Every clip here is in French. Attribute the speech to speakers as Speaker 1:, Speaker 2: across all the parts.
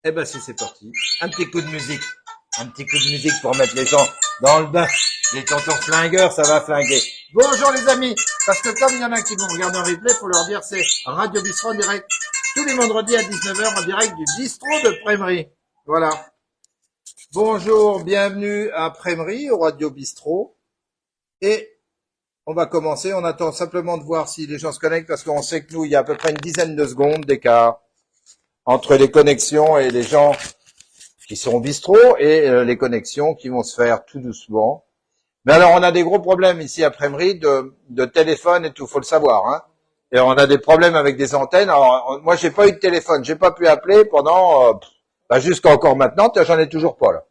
Speaker 1: Eh ben si c'est parti, un petit coup de musique. Un petit coup de musique pour mettre les gens dans le bain. Les tontons flingueurs, ça va flinguer. Bonjour les amis, parce que comme il y en a qui vont regarder en replay, faut leur dire c'est Radio Bistrot en direct. Tous les vendredis à 19h en direct du bistrot de Prémery. Voilà. Bonjour, bienvenue à Prémery, au Radio Bistrot. Et on va commencer, on attend simplement de voir si les gens se connectent, parce qu'on sait que nous, il y a à peu près une dizaine de secondes d'écart entre les connexions et les gens qui sont au bistrot et les connexions qui vont se faire tout doucement. Mais alors, on a des gros problèmes ici à Prémery de téléphone et tout, faut le savoir, hein. Et on a des problèmes avec des antennes. Alors, moi, j'ai pas eu de téléphone, j'ai pas pu appeler pendant, jusqu'à encore maintenant, j'en ai toujours pas, là.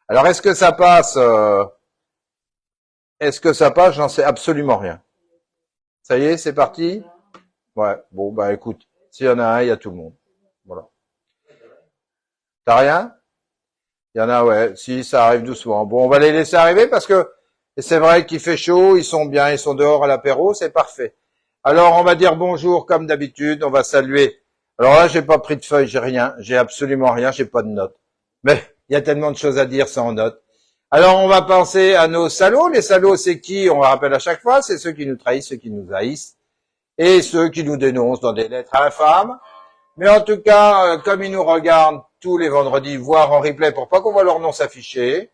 Speaker 1: Alors, est-ce que ça passe, j'en sais absolument rien. Ça y est, c'est parti? Ouais, bon, bah, écoute, s'il y en a un, il y a tout le monde. Voilà. T'as rien? Il y en a, ouais. Si, ça arrive doucement. Bon, on va les laisser arriver parce que c'est vrai qu'il fait chaud, ils sont bien, ils sont dehors à l'apéro, c'est parfait. Alors, on va dire bonjour comme d'habitude, on va saluer. Alors là, j'ai pas pris de feuille, j'ai rien, j'ai absolument rien, j'ai pas de notes. Mais il y a tellement de choses à dire sans notes. Alors, on va penser à nos salauds. Les salauds, c'est qui? On le rappelle à chaque fois, c'est ceux qui nous trahissent, ceux qui nous haïssent et ceux qui nous dénoncent dans des lettres infâmes. Mais en tout cas, comme ils nous regardent tous les vendredis, voire en replay pour pas qu'on voit leur nom s'afficher,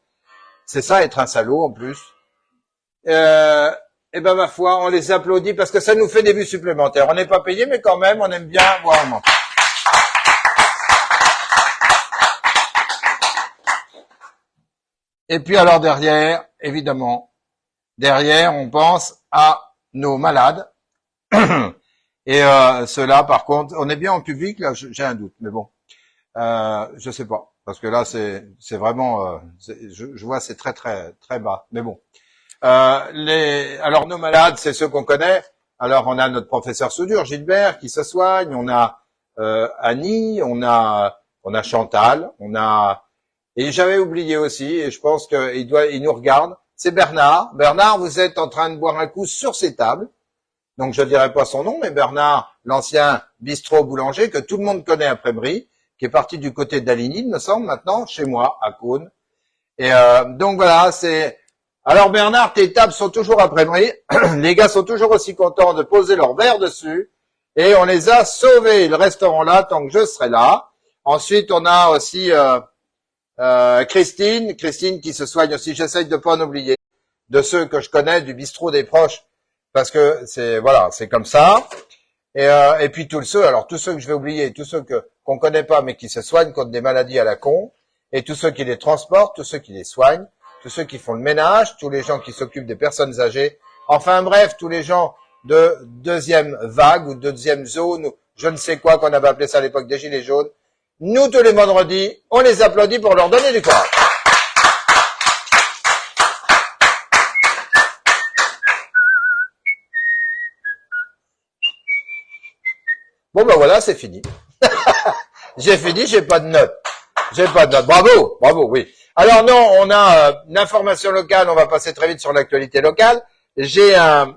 Speaker 1: c'est ça être un salaud en plus. Et ben ma foi, on les applaudit parce que ça nous fait des vues supplémentaires. On n'est pas payé, mais quand même, on aime bien voir un mentir. Et puis alors derrière, évidemment, derrière, on pense à nos malades. Et ceux-là, par contre, on est bien en public, là, j'ai un doute, mais bon, je sais pas, parce que là, c'est vraiment, je vois, c'est très très très bas, mais bon. Alors nos malades, c'est ceux qu'on connaît. Alors on a notre professeur soudure Gilbert qui se soigne, on a Annie, on a Chantal, et j'avais oublié aussi, et je pense il nous regarde. C'est Bernard. Bernard, vous êtes en train de boire un coup sur ces tables. Donc je ne dirai pas son nom, mais Bernard, l'ancien bistrot boulanger que tout le monde connaît à Prémery, qui est parti du côté d'Aligny, il me semble, maintenant, chez moi, à Cône. Et donc voilà, Alors Bernard, tes tables sont toujours à Prémery. Les gars sont toujours aussi contents de poser leur verre dessus. Et on les a sauvés. Ils resteront là tant que je serai là. Ensuite, on a aussi Christine qui se soigne aussi. J'essaye de pas en oublier de ceux que je connais du bistrot des proches. Parce que c'est comme ça. Et puis tous ceux que je vais oublier, tous ceux qu'on connaît pas mais qui se soignent contre des maladies à la con, et tous ceux qui les transportent, tous ceux qui les soignent, tous ceux qui font le ménage, tous les gens qui s'occupent des personnes âgées, enfin bref, tous les gens de deuxième vague ou deuxième zone, ou je ne sais quoi qu'on avait appelé ça à l'époque des gilets jaunes. Nous, tous les vendredis, on les applaudit pour leur donner du courage. Bon ben voilà, c'est fini. J'ai fini, j'ai pas de notes. Bravo, oui. Alors non, on a une information locale, on va passer très vite sur l'actualité locale. J'ai un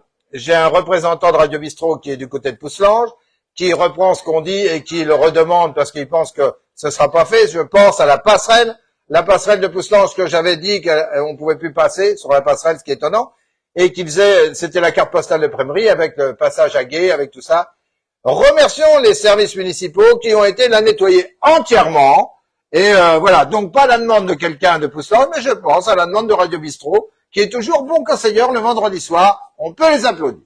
Speaker 1: représentant de Radio Bistrot qui est du côté de Pousselange, qui reprend ce qu'on dit et qui le redemande parce qu'il pense que ce sera pas fait. Je pense à la passerelle de Pousselange que j'avais dit qu'on pouvait plus passer sur la passerelle, ce qui est étonnant, et c'était la carte postale de Prémery avec le passage à Gué, avec tout ça. Remercions les services municipaux qui ont été la nettoyer entièrement. Et voilà, donc pas la demande de quelqu'un de Pousselange, mais je pense à la demande de Radio Bistrot, qui est toujours bon conseilleur le vendredi soir. On peut les applaudir.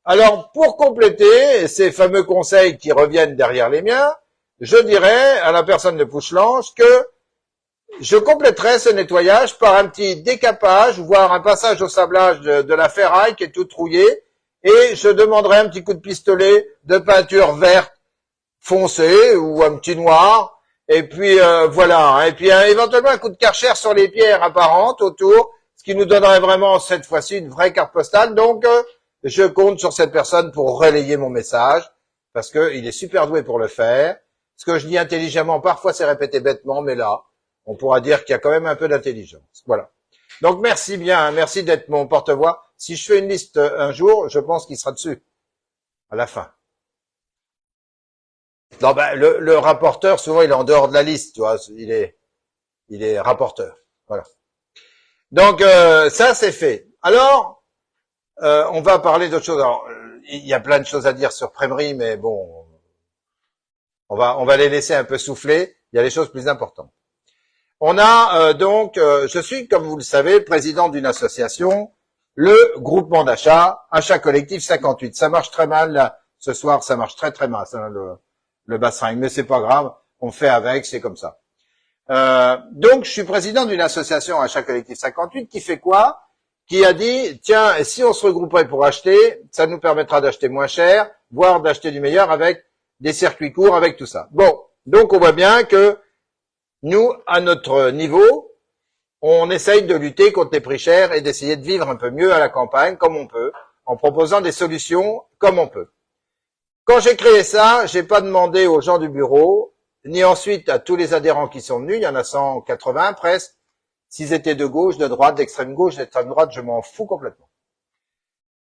Speaker 1: Alors pour compléter ces fameux conseils qui reviennent derrière les miens, je dirais à la personne de Pousselange que je compléterai ce nettoyage par un petit décapage, voire un passage au sablage de la ferraille qui est toute rouillée, et je demanderai un petit coup de pistolet de peinture verte foncée ou un petit noir, et puis voilà, et puis éventuellement un coup de Karcher sur les pierres apparentes autour, ce qui nous donnerait vraiment cette fois-ci une vraie carte postale. Donc je compte sur cette personne pour relayer mon message, parce qu'il est super doué pour le faire. Ce que je dis intelligemment, parfois c'est répété bêtement, mais là, on pourra dire qu'il y a quand même un peu d'intelligence. Voilà. Donc merci bien, merci d'être mon porte-voix. Si je fais une liste un jour, je pense qu'il sera dessus. à la fin. Non, ben, le rapporteur, souvent, il est en dehors de la liste, tu vois, il est rapporteur. Voilà. Donc, ça, c'est fait. Alors, on va parler d'autre chose. Alors, il y a plein de choses à dire sur Prémery, mais bon, on va les laisser un peu souffler. Il y a des choses plus importantes. On a donc, je suis, comme vous le savez, président d'une association, le groupement d'achat, Achat Collectif 58. Ça marche très mal, là, ce soir, ça marche très très mal, ça, le bassin, mais c'est pas grave, on fait avec, c'est comme ça. Donc, je suis président d'une association Achat Collectif 58 qui fait quoi? Qui a dit, tiens, si on se regrouperait pour acheter, ça nous permettra d'acheter moins cher, voire d'acheter du meilleur avec des circuits courts, avec tout ça. Bon, donc on voit bien que nous, à notre niveau, on essaye de lutter contre les prix chers et d'essayer de vivre un peu mieux à la campagne, comme on peut, en proposant des solutions comme on peut. Quand j'ai créé ça, j'ai pas demandé aux gens du bureau, ni ensuite à tous les adhérents qui sont venus, il y en a 180 presque, s'ils étaient de gauche, de droite, d'extrême gauche, d'extrême droite, je m'en fous complètement.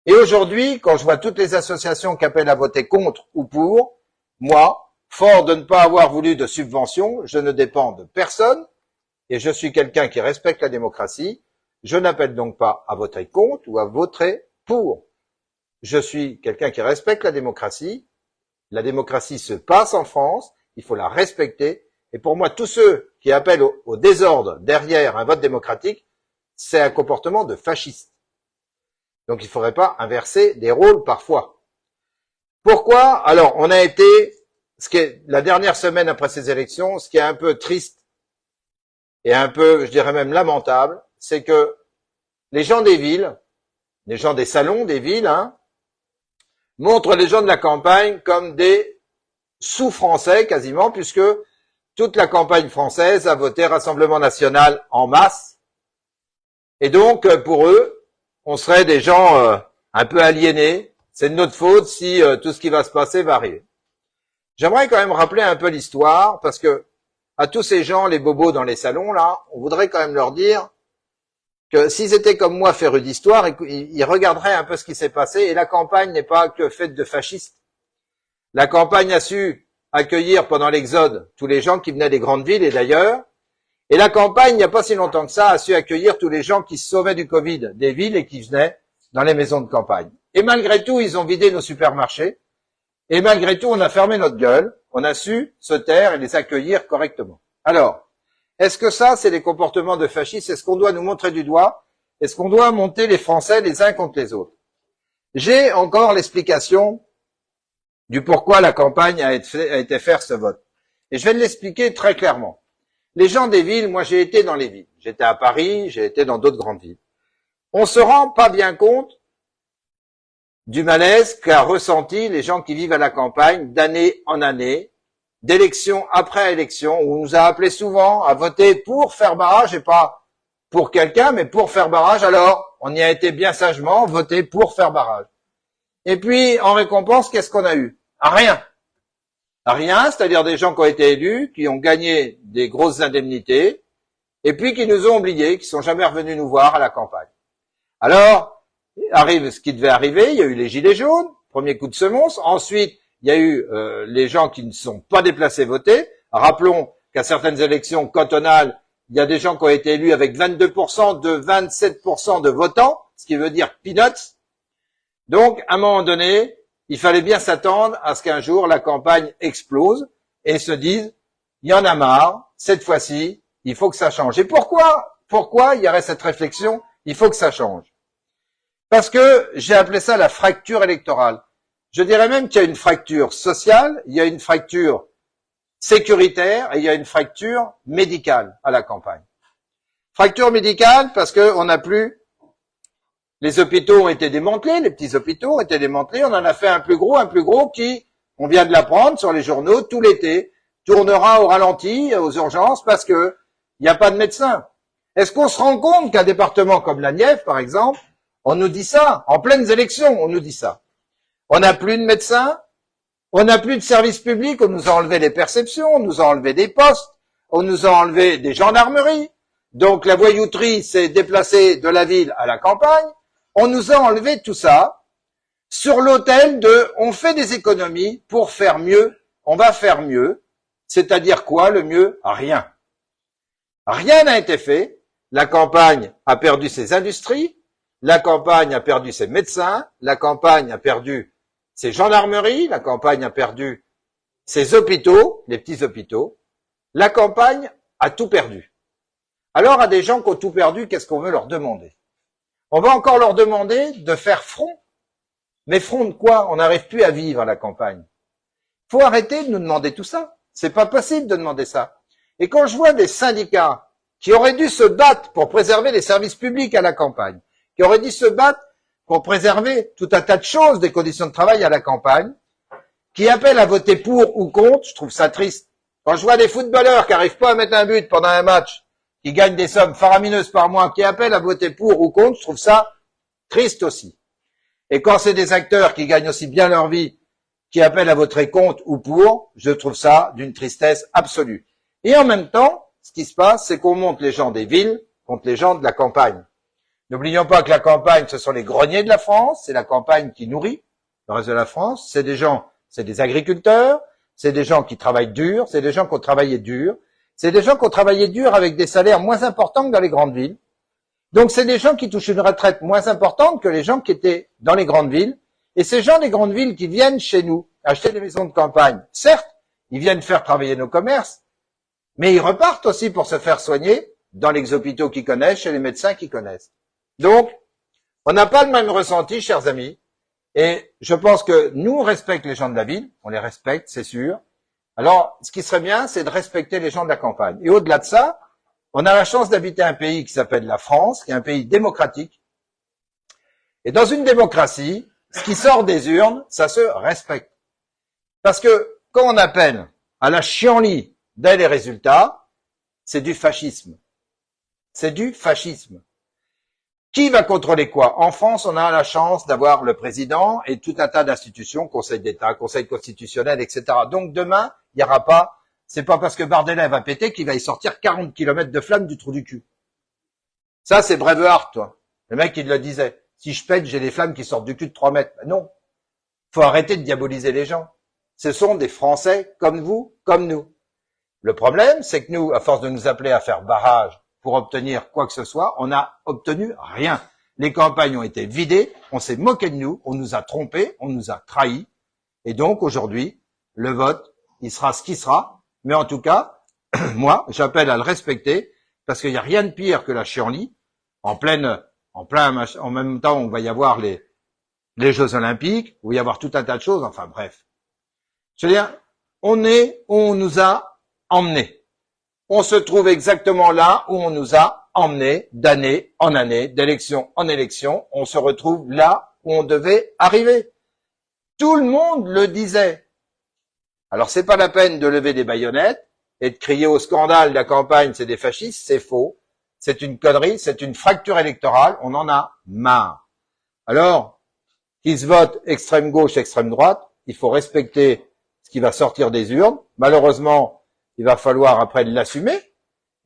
Speaker 1: Et aujourd'hui, quand je vois toutes les associations qui appellent à voter contre ou pour, moi, fort de ne pas avoir voulu de subvention, je ne dépends de personne, et je suis quelqu'un qui respecte la démocratie, je n'appelle donc pas à voter contre ou à voter pour. Je suis quelqu'un qui respecte la démocratie se passe en France, il faut la respecter, et pour moi, tous ceux qui appellent au désordre derrière un vote démocratique, c'est un comportement de fasciste. Donc il ne faudrait pas inverser des rôles parfois. Pourquoi? Alors, on a été, ce qui est la dernière semaine après ces élections, ce qui est un peu triste et un peu, je dirais même lamentable, c'est que les gens des villes, les gens des salons des villes, montrent les gens de la campagne comme des sous-français quasiment, puisque toute la campagne française a voté Rassemblement national en masse. Et donc, pour eux, on serait des gens un peu aliénés. C'est de notre faute si tout ce qui va se passer va arriver. J'aimerais quand même rappeler un peu l'histoire, parce que à tous ces gens, les bobos dans les salons, là, on voudrait quand même leur dire que s'ils étaient comme moi férus d'histoire, ils regarderaient un peu ce qui s'est passé, et la campagne n'est pas que faite de fascistes. La campagne a su accueillir pendant l'exode tous les gens qui venaient des grandes villes et d'ailleurs, et la campagne, il n'y a pas si longtemps que ça, a su accueillir tous les gens qui se sauvaient du Covid des villes et qui venaient dans les maisons de campagne. Et malgré tout, ils ont vidé nos supermarchés, et malgré tout, on a fermé notre gueule, on a su se taire et les accueillir correctement. Alors, est-ce que ça, c'est des comportements de fascistes? Est-ce qu'on doit nous montrer du doigt? Est-ce qu'on doit monter les Français les uns contre les autres? J'ai encore l'explication du pourquoi la campagne a été faire ce vote. Et je vais l'expliquer très clairement. Les gens des villes, moi j'ai été dans les villes. J'étais à Paris, j'ai été dans d'autres grandes villes. On se rend pas bien compte du malaise qu'a ressenti les gens qui vivent à la campagne d'année en année, d'élection après élection, où on nous a appelés souvent à voter pour faire barrage, et pas pour quelqu'un, mais pour faire barrage. Alors, on y a été bien sagement, voter pour faire barrage. Et puis, en récompense, qu'est-ce qu'on a eu? Rien. Rien, c'est-à-dire des gens qui ont été élus, qui ont gagné des grosses indemnités, et puis qui nous ont oubliés, qui sont jamais revenus nous voir à la campagne. Alors, arrive ce qui devait arriver, il y a eu les gilets jaunes, premier coup de semonce, ensuite, il y a eu les gens qui ne sont pas déplacés voter. Rappelons qu'à certaines élections cantonales, il y a des gens qui ont été élus avec 22% de 27% de votants, ce qui veut dire peanuts. Donc, à un moment donné, il fallait bien s'attendre à ce qu'un jour la campagne explose et se dise, il y en a marre, cette fois-ci, il faut que ça change. Et pourquoi il y aurait cette réflexion, il faut que ça change? Parce que j'ai appelé ça la fracture électorale. Je dirais même qu'il y a une fracture sociale, il y a une fracture sécuritaire et il y a une fracture médicale à la campagne. Fracture médicale parce qu'on n'a plus, les hôpitaux ont été démantelés, les petits hôpitaux ont été démantelés, on en a fait un plus gros qui, on vient de l'apprendre sur les journaux, tout l'été, tournera au ralenti, aux urgences, parce que il n'y a pas de médecin. Est-ce qu'on se rend compte qu'un département comme la Nièvre, par exemple, on nous dit ça, en pleines élections, on nous dit ça. On n'a plus de médecins, on n'a plus de services publics, on nous a enlevé les perceptions, on nous a enlevé des postes, on nous a enlevé des gendarmeries. Donc la voyouterie s'est déplacée de la ville à la campagne. On nous a enlevé tout ça. sur l'autel de on fait des économies pour faire mieux, on va faire mieux. C'est-à-dire quoi le mieux? Rien. Rien n'a été fait. La campagne a perdu ses industries, la campagne a perdu ses médecins, la campagne a perdu ses gendarmeries, la campagne a perdu ses hôpitaux, les petits hôpitaux. La campagne a tout perdu. Alors à des gens qui ont tout perdu, qu'est-ce qu'on veut leur demander? On va encore leur demander de faire front. Mais front de quoi? On n'arrive plus à vivre à la campagne. Faut arrêter de nous demander tout ça. C'est pas possible de demander ça. Et quand je vois des syndicats qui auraient dû se battre pour préserver les services publics à la campagne, qui auraient dû se battre pour préserver tout un tas de choses des conditions de travail à la campagne, qui appellent à voter pour ou contre, je trouve ça triste. Quand je vois des footballeurs qui n'arrivent pas à mettre un but pendant un match, qui gagnent des sommes faramineuses par mois, qui appellent à voter pour ou contre, je trouve ça triste aussi. Et quand c'est des acteurs qui gagnent aussi bien leur vie, qui appellent à voter contre ou pour, je trouve ça d'une tristesse absolue. Et en même temps, ce qui se passe, c'est qu'on monte les gens des villes contre les gens de la campagne. N'oublions pas que la campagne, ce sont les greniers de la France, c'est la campagne qui nourrit le reste de la France, c'est des gens, c'est des agriculteurs, c'est des gens qui travaillent dur, c'est des gens qui ont travaillé dur, c'est des gens qui ont travaillé dur avec des salaires moins importants que dans les grandes villes. Donc c'est des gens qui touchent une retraite moins importante que les gens qui étaient dans les grandes villes. Et ces gens des grandes villes qui viennent chez nous acheter des maisons de campagne, certes, ils viennent faire travailler nos commerces, mais ils repartent aussi pour se faire soigner dans les hôpitaux qu'ils connaissent, chez les médecins qu'ils connaissent. Donc, on n'a pas le même ressenti, chers amis, et je pense que nous, on respecte les gens de la ville, on les respecte, c'est sûr. Alors, ce qui serait bien, c'est de respecter les gens de la campagne. Et au-delà de ça, on a la chance d'habiter un pays qui s'appelle la France, qui est un pays démocratique. Et dans une démocratie, ce qui sort des urnes, ça se respecte. Parce que quand on appelle à la chienlit dès les résultats, c'est du fascisme. C'est du fascisme. Qui va contrôler quoi? En France, on a la chance d'avoir le président et tout un tas d'institutions, Conseil d'État, Conseil constitutionnel, etc. Donc demain, il n'y aura pas, c'est pas parce que Bardella va péter qu'il va y sortir 40 kilomètres de flammes du trou du cul. Ça, c'est Braveheart, toi. Le mec, il le disait. Si je pète, j'ai des flammes qui sortent du cul de 3 mètres. Ben non. Faut arrêter de diaboliser les gens. Ce sont des Français comme vous, comme nous. Le problème, c'est que nous, à force de nous appeler à faire barrage pour obtenir quoi que ce soit, on n'a obtenu rien. Les campagnes ont été vidées, on s'est moqué de nous, on nous a trompés, on nous a trahis. Et donc, aujourd'hui, le vote, il sera ce qui sera. Mais en tout cas, moi, j'appelle à le respecter parce qu'il n'y a rien de pire que la chienlit en même temps, on va y avoir les Jeux Olympiques, où il va y avoir tout un tas de choses, enfin bref. Je veux dire, on est où on nous a emmenés. On se trouve exactement là où on nous a emmenés d'année en année, d'élection en élection. On se retrouve là où on devait arriver. Tout le monde le disait. Alors c'est pas la peine de lever des baïonnettes et de crier au scandale, la campagne c'est des fascistes, c'est faux. C'est une connerie, c'est une fracture électorale, on en a marre. Alors, qu'il se vote extrême gauche, extrême droite, il faut respecter ce qui va sortir des urnes. Malheureusement, il va falloir après l'assumer,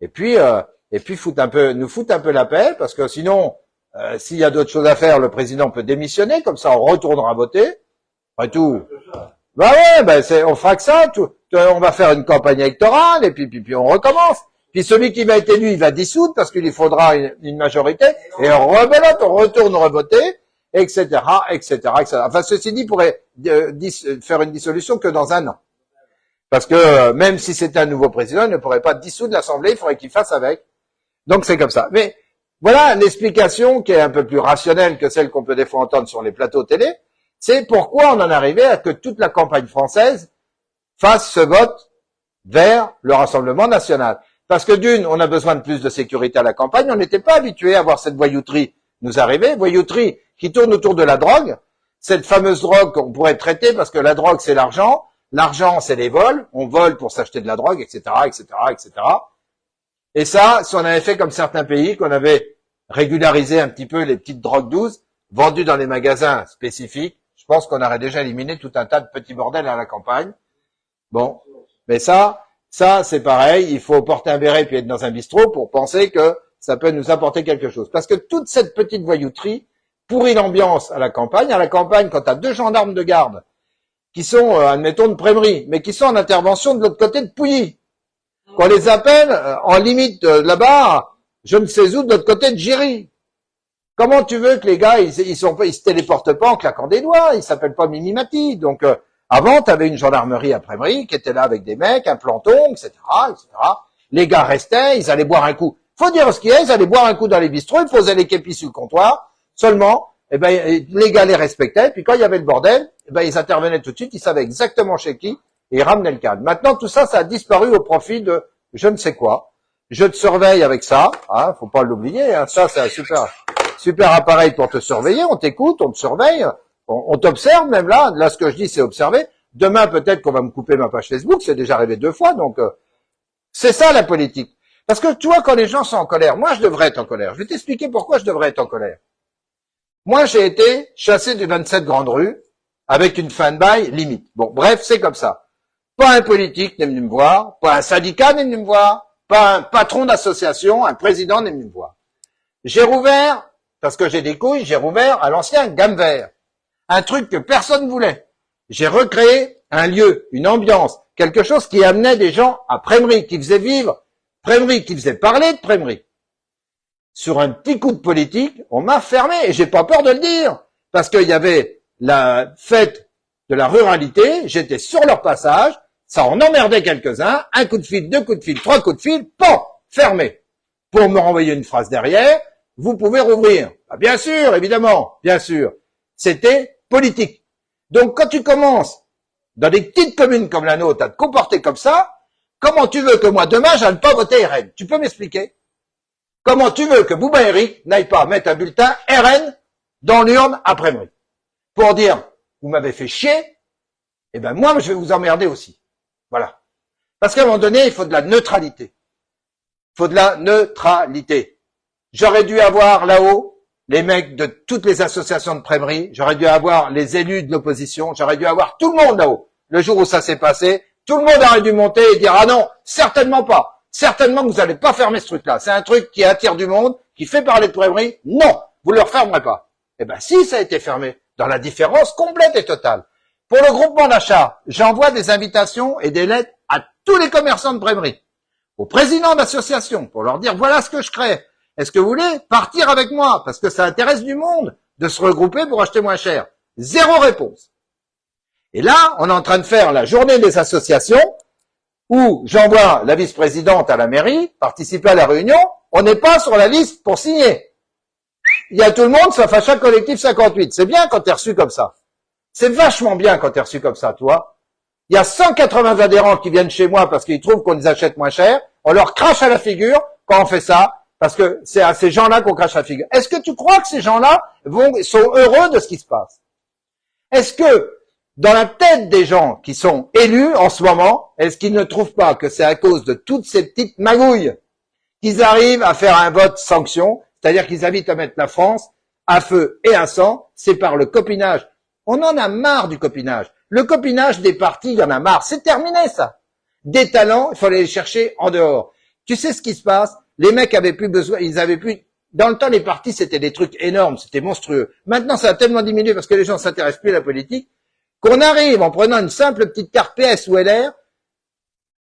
Speaker 1: et puis nous foutre un peu la paix, parce que sinon, s'il y a d'autres choses à faire, le président peut démissionner, comme ça on retournera voter. Après tout, on fera que ça, on va faire une campagne électorale, et puis on recommence. Puis celui qui va être élu, il va dissoudre parce qu'il lui faudra une majorité, et on retourne revoter, etc., etc., etc. Enfin, ceci dit, pourrait faire une dissolution que dans 1 an. Parce que même si c'était un nouveau président, il ne pourrait pas dissoudre l'Assemblée, il faudrait qu'il fasse avec. Donc c'est comme ça. Mais voilà l'explication qui est un peu plus rationnelle que celle qu'on peut des fois entendre sur les plateaux télé. C'est pourquoi on en est arrivé à que toute la campagne française fasse ce vote vers le Rassemblement national. Parce que d'une, on a besoin de plus de sécurité à la campagne. On n'était pas habitué à voir cette voyouterie nous arriver. Voyouterie qui tourne autour de la drogue. Cette fameuse drogue qu'on pourrait traiter parce que la drogue, c'est l'argent. L'argent, c'est les vols. On vole pour s'acheter de la drogue, etc., etc., etc. Et ça, si on avait fait comme certains pays, qu'on avait régularisé un petit peu les petites drogues douces, vendues dans les magasins spécifiques, je pense qu'on aurait déjà éliminé tout un tas de petits bordels à la campagne. Bon. Mais ça, c'est pareil, il faut porter un béret puis être dans un bistrot pour penser que ça peut nous apporter quelque chose. Parce que toute cette petite voyouterie pourrit l'ambiance à la campagne. À la campagne, quand tu as 2 gendarmes de garde qui sont, admettons, de Prémery, mais qui sont en intervention de l'autre côté de Pouilly, qu'on les appelle en limite là-bas, je ne sais où, de l'autre côté de Giry. Comment tu veux que les gars, ils se téléportent pas en claquant des doigts, ils s'appellent pas Mimimati. Donc, avant, tu avais une gendarmerie à Prémery qui était là avec des mecs, un planton, etc., etc. Les gars restaient, ils allaient boire un coup. Faut dire ce qu'il y a, ils allaient boire un coup dans les bistrots, ils posaient les képis sur le comptoir. Seulement, eh ben, les gars les respectaient, puis quand il y avait le bordel, eh ben, ils intervenaient tout de suite, ils savaient exactement chez qui, et ils ramenaient le calme. Maintenant, tout ça, ça a disparu au profit de je ne sais quoi. Je te surveille avec ça, hein, faut pas l'oublier, hein, ça, c'est un super appareil pour te surveiller, on t'écoute, on te surveille, on t'observe même là, ce que je dis, c'est observer. Demain, peut-être qu'on va me couper ma page Facebook, c'est déjà arrivé 2 fois, donc c'est ça la politique. Parce que tu vois, quand les gens sont en colère, moi je devrais être en colère. Je vais t'expliquer pourquoi je devrais être en colère. Moi, j'ai été chassé du 27 Grande Rue avec une fin de bail limite. Bon, bref, c'est comme ça. Pas un politique n'est venu me voir, pas un syndicat n'est venu me voir, pas un patron d'association, un président n'est venu me voir. J'ai rouvert, parce que j'ai des couilles, j'ai rouvert à l'ancien Gamme Vert. Un truc que personne voulait. J'ai recréé un lieu, une ambiance, quelque chose qui amenait des gens à Prémery, qui faisait vivre Prémery, qui faisait parler de Prémery. Sur un petit coup de politique, on m'a fermé, et j'ai pas peur de le dire, parce qu'il y avait la fête de la ruralité, j'étais sur leur passage, ça en emmerdait quelques-uns, 1 coup de fil, 2 coups de fil, 3 coups de fil, pan, fermé. Pour me renvoyer une phrase derrière, vous pouvez rouvrir. Ah, bien sûr, évidemment, bien sûr. C'était politique. Donc quand tu commences dans des petites communes comme la nôtre à te comporter comme ça, comment tu veux que moi demain j'aille pas voter RN? Tu peux m'expliquer? Comment tu veux que Bouba Eric n'aille pas mettre un bulletin RN dans l'urne à Prémery? Pour dire, vous m'avez fait chier, eh ben moi je vais vous emmerder aussi. Voilà. Parce qu'à un moment donné, il faut de la neutralité. Il faut de la neutralité. J'aurais dû avoir là-haut les mecs de toutes les associations de Prémery, j'aurais dû avoir les élus de l'opposition, j'aurais dû avoir tout le monde là-haut. Le jour où ça s'est passé, tout le monde aurait dû monter et dire « Ah non, certainement pas. Certainement que vous n'allez pas fermer ce truc-là. C'est un truc qui attire du monde, qui fait parler de Prémery. Non, vous ne le refermerez pas. » Eh ben si, ça a été fermé, dans la différence complète et totale. Pour le groupement d'achat, j'envoie des invitations et des lettres à tous les commerçants de Prémery, aux présidents d'associations, pour leur dire « Voilà ce que je crée. Est-ce que vous voulez partir avec moi? Parce que ça intéresse du monde de se regrouper pour acheter moins cher. » Zéro réponse. Et là, on est en train de faire la journée des associations où j'envoie la vice-présidente à la mairie, participer à la réunion, on n'est pas sur la liste pour signer. Il y a tout le monde sauf Achat Collectif 58. C'est bien quand t'es reçu comme ça. C'est vachement bien quand t'es reçu comme ça, toi. Il y a 180 adhérents qui viennent chez moi parce qu'ils trouvent qu'on les achète moins cher. On leur crache à la figure quand on fait ça, parce que c'est à ces gens-là qu'on crache à la figure. Est-ce que tu crois que ces gens-là sont heureux de ce qui se passe? Est-ce que dans la tête des gens qui sont élus en ce moment, est-ce qu'ils ne trouvent pas que c'est à cause de toutes ces petites magouilles qu'ils arrivent à faire un vote sanction, c'est-à-dire qu'ils invitent à mettre la France à feu et à sang? C'est par le copinage. On en a marre du copinage. Le copinage des partis, il y en a marre. C'est terminé, ça. Des talents, il faut aller les chercher en dehors. Tu sais ce qui se passe? Les mecs avaient plus besoin, ils avaient plus... Dans le temps, les partis, c'était des trucs énormes, c'était monstrueux. Maintenant, ça a tellement diminué parce que les gens s'intéressent plus à la politique, qu'on arrive, en prenant une simple petite carte PS ou LR,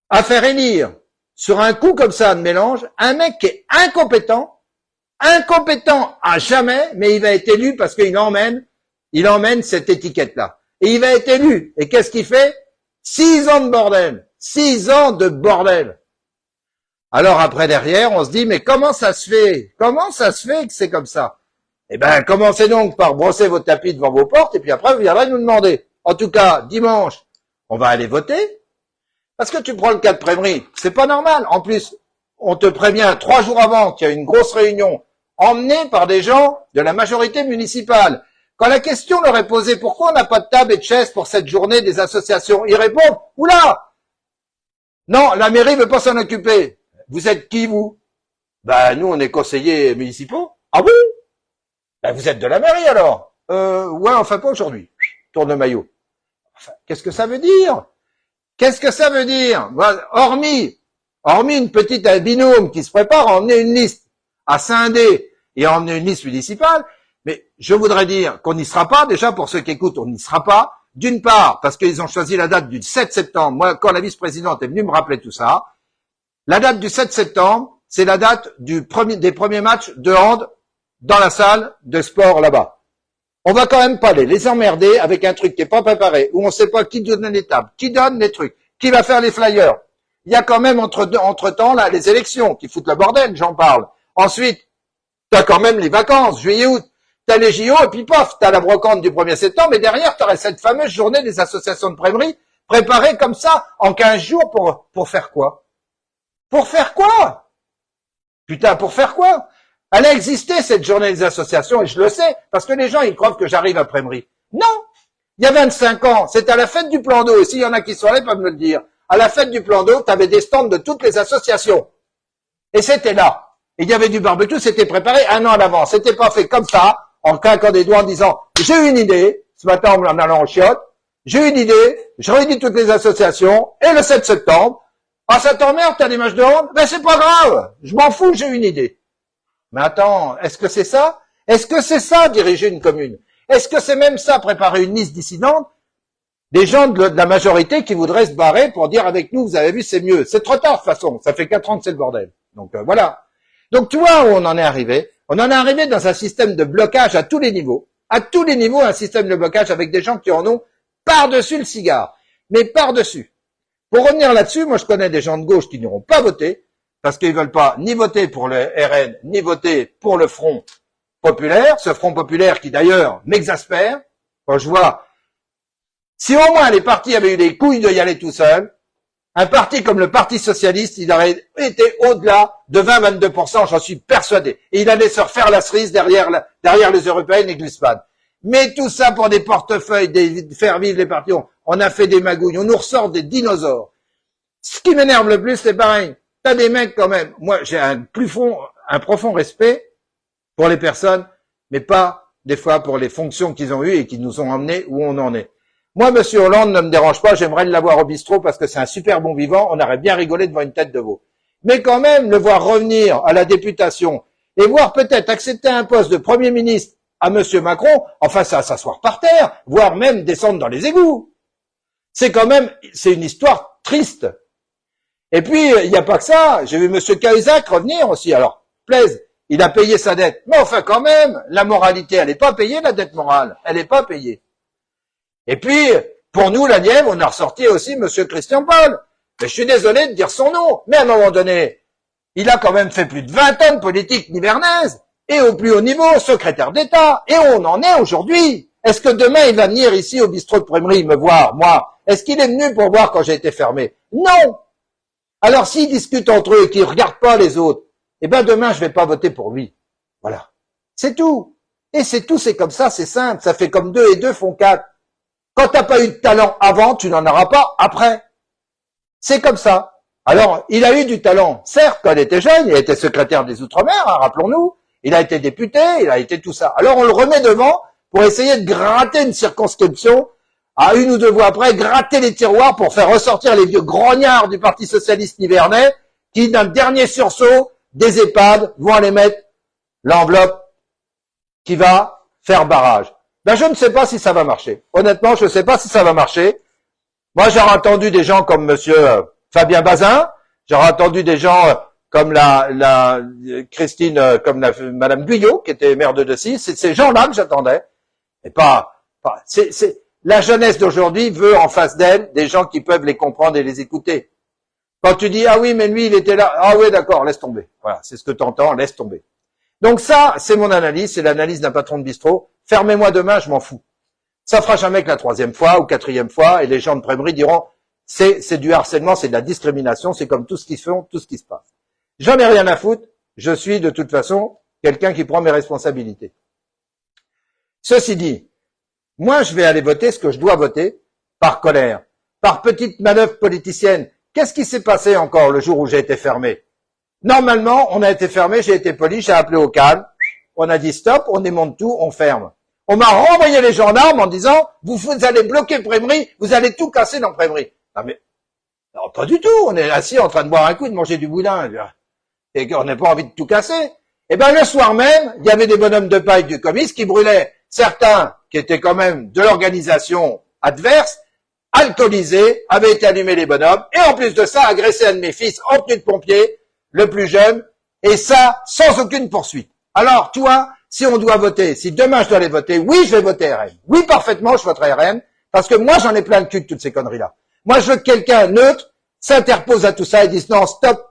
Speaker 1: à faire élire, sur un coup comme ça de mélange, un mec qui est incompétent à jamais, mais il va être élu parce qu'il emmène cette étiquette-là. Et il va être élu. Et qu'est-ce qu'il fait? 6 ans de bordel. 6 ans de bordel. Alors après, derrière, on se dit, mais comment ça se fait? Comment ça se fait que c'est comme ça? Eh ben, commencez donc par brosser vos tapis devant vos portes, et puis après, vous viendrez nous demander. En tout cas, dimanche, on va aller voter. Parce que tu prends le cas de Prémery, c'est pas normal. En plus, on te prévient 3 jours avant qu'il y a une grosse réunion emmenée par des gens de la majorité municipale. Quand la question leur est posée, pourquoi on n'a pas de table et de chaise pour cette journée des associations? Ils répondent, oula! Non, la mairie veut pas s'en occuper. Vous êtes qui, vous? Ben, nous, on est conseillers municipaux. Ah bon? Ben, vous êtes de la mairie, alors? Ouais, enfin, pas aujourd'hui. Tourne le maillot. Enfin, qu'est-ce que ça veut dire? Qu'est-ce que ça veut dire? Hormis une petite binôme qui se prépare à emmener une liste, à scinder et à emmener une liste municipale, Mais je voudrais dire qu'on n'y sera pas. Déjà, pour ceux qui écoutent, on n'y sera pas. D'une part, parce qu'ils ont choisi la date du 7 septembre. Moi, quand la vice-présidente est venue me rappeler tout ça, la date du 7 septembre, c'est la date des premiers matchs de hand dans la salle de sport là-bas. On va quand même pas les emmerder avec un truc qui est pas préparé, où on sait pas qui donne les tables, qui donne les trucs, qui va faire les flyers. Il y a quand même entre-temps là les élections qui foutent le bordel, j'en parle. Ensuite, t'as quand même les vacances, juillet, août. T'as les JO et puis paf, t'as la brocante du 1er septembre et derrière t'aurais cette fameuse journée des associations de prairie préparée comme ça en 15 jours pour faire quoi? Pour faire quoi? Putain, pour faire quoi? Elle a existé cette journée des associations et je le sais parce que les gens ils croient que j'arrive à Prémery. Non! Il y a 25 ans, c'était à la fête du plan d'eau et s'il y en a qui sont là, ils peuvent me le dire. À la fête du plan d'eau, t'avais des stands de toutes les associations. Et c'était là. Et il y avait du barbecue, c'était préparé un an à l'avance. C'était pas fait comme ça, en claquant des doigts en disant « j'ai une idée », ce matin en allant en chiottes, « j'ai une idée, je réunis toutes les associations, et le 7 septembre, ah ça t'emmerde, t'as des matchs de hand, ben c'est pas grave, je m'en fous, j'ai une idée. » Mais attends, est-ce que c'est ça? Est-ce que c'est ça, diriger une commune? Est-ce que c'est même ça, préparer une liste dissidente? Des gens de la majorité qui voudraient se barrer pour dire avec nous, vous avez vu, c'est mieux. C'est trop tard de toute façon, ça fait 4 ans que c'est le bordel. Donc voilà. Donc tu vois où on en est arrivé? On en est arrivé dans un système de blocage à tous les niveaux. À tous les niveaux, un système de blocage avec des gens qui en ont par-dessus le cigare. Mais par-dessus. Pour revenir là-dessus, moi je connais des gens de gauche qui n'iront pas voter, parce qu'ils veulent pas ni voter pour le RN, ni voter pour le Front populaire. Ce Front populaire qui d'ailleurs m'exaspère. Quand je vois, si au moins les partis avaient eu les couilles de y aller tout seuls, un parti comme le Parti Socialiste, il aurait été au-delà de 20-22%, j'en suis persuadé. Et il allait se refaire la cerise derrière les Européennes et Glusman. Mais tout ça pour des portefeuilles, faire vivre les partis. On a fait des magouilles, on nous ressort des dinosaures. Ce qui m'énerve le plus, c'est pareil. T'as des mecs quand même. Moi, j'ai un profond respect pour les personnes, mais pas des fois pour les fonctions qu'ils ont eues et qui nous ont emmenés où on en est. Moi, Monsieur Hollande ne me dérange pas, j'aimerais l'avoir au bistrot parce que c'est un super bon vivant, on aurait bien rigolé devant une tête de veau. Mais quand même, le voir revenir à la députation et voir peut-être accepter un poste de Premier ministre à Monsieur Macron, enfin ça s'asseoir par terre, voire même descendre dans les égouts. C'est une histoire triste. Et puis, il n'y a pas que ça, j'ai vu Monsieur Cahuzac revenir aussi, alors, plaise, il a payé sa dette. Mais enfin quand même, la moralité, elle n'est pas payée, la dette morale, elle n'est pas payée. Et puis, pour nous, la Nièvre, on a ressorti aussi Monsieur Christian Paul. Mais je suis désolé de dire son nom. Mais à un moment donné, il a quand même fait plus de 20 ans de politique nivernaise. Et au plus haut niveau, secrétaire d'État. Et on en est aujourd'hui. Est-ce que demain, il va venir ici au bistrot de Prémery me voir, moi? Est-ce qu'il est venu pour voir quand j'ai été fermé? Non! Alors, s'ils discutent entre eux et qu'ils regardent pas les autres, eh ben, demain, je vais pas voter pour lui. Voilà. C'est tout. Et c'est tout, c'est comme ça, c'est simple. Ça fait comme 2 et 2 font 4. Quand t'as pas eu de talent avant, tu n'en auras pas après. C'est comme ça. Alors, il a eu du talent. Certes, quand il était jeune, il a été secrétaire des Outre-mer, hein, rappelons-nous. Il a été député, il a été tout ça. Alors, on le remet devant pour essayer de gratter une circonscription à 1 ou 2 voix après, gratter les tiroirs pour faire ressortir les vieux grognards du Parti Socialiste nivernais qui, d'un dernier sursaut, des EHPAD vont aller mettre l'enveloppe qui va faire barrage. Ben, je ne sais pas si ça va marcher. Honnêtement, je ne sais pas si ça va marcher. Moi, j'aurais entendu des gens comme Monsieur Fabien Bazin, j'aurais entendu des gens comme la Christine, comme Madame Guyot, qui était maire de Dessy. C'est ces gens-là que j'attendais. Et la jeunesse d'aujourd'hui veut en face d'elle des gens qui peuvent les comprendre et les écouter. Quand tu dis, ah oui, mais lui, il était là. Ah oui, d'accord, laisse tomber. Voilà, c'est ce que tu entends, laisse tomber. Donc ça, c'est mon analyse, c'est l'analyse d'un patron de bistrot. Fermez-moi demain, je m'en fous. Ça fera jamais que la 3e fois ou 4e fois, et les gens de Prémery diront, c'est du harcèlement, c'est de la discrimination, c'est comme tout ce qu'ils font, tout ce qui se passe. J'en ai rien à foutre, je suis de toute façon quelqu'un qui prend mes responsabilités. Ceci dit, moi je vais aller voter ce que je dois voter, par colère, par petite manœuvre politicienne. Qu'est-ce qui s'est passé encore le jour où j'ai été fermé? Normalement, on a été fermé, j'ai été poli, j'ai appelé au calme, on a dit stop, on démonte tout, on ferme. On m'a renvoyé les gendarmes en disant, vous allez bloquer Prémery, vous allez tout casser dans Prémery. Non mais, non, pas du tout, on est assis en train de boire un coup, de manger du boudin, et qu'on n'a pas envie de tout casser. Eh ben, le soir même, il y avait des bonhommes de paille du comice qui brûlaient. Certains, qui étaient quand même de l'organisation adverse, alcoolisés, avaient été allumés les bonhommes, et en plus de ça, agressé un de mes fils en tenue de pompier, le plus jeune, et ça, sans aucune poursuite. Alors, toi, si on doit voter, si demain je dois aller voter, oui, je vais voter RN. Oui, parfaitement, je voterai RN, parce que moi, j'en ai plein le cul de toutes ces conneries-là. Moi, je veux que quelqu'un neutre s'interpose à tout ça et dise non, stop.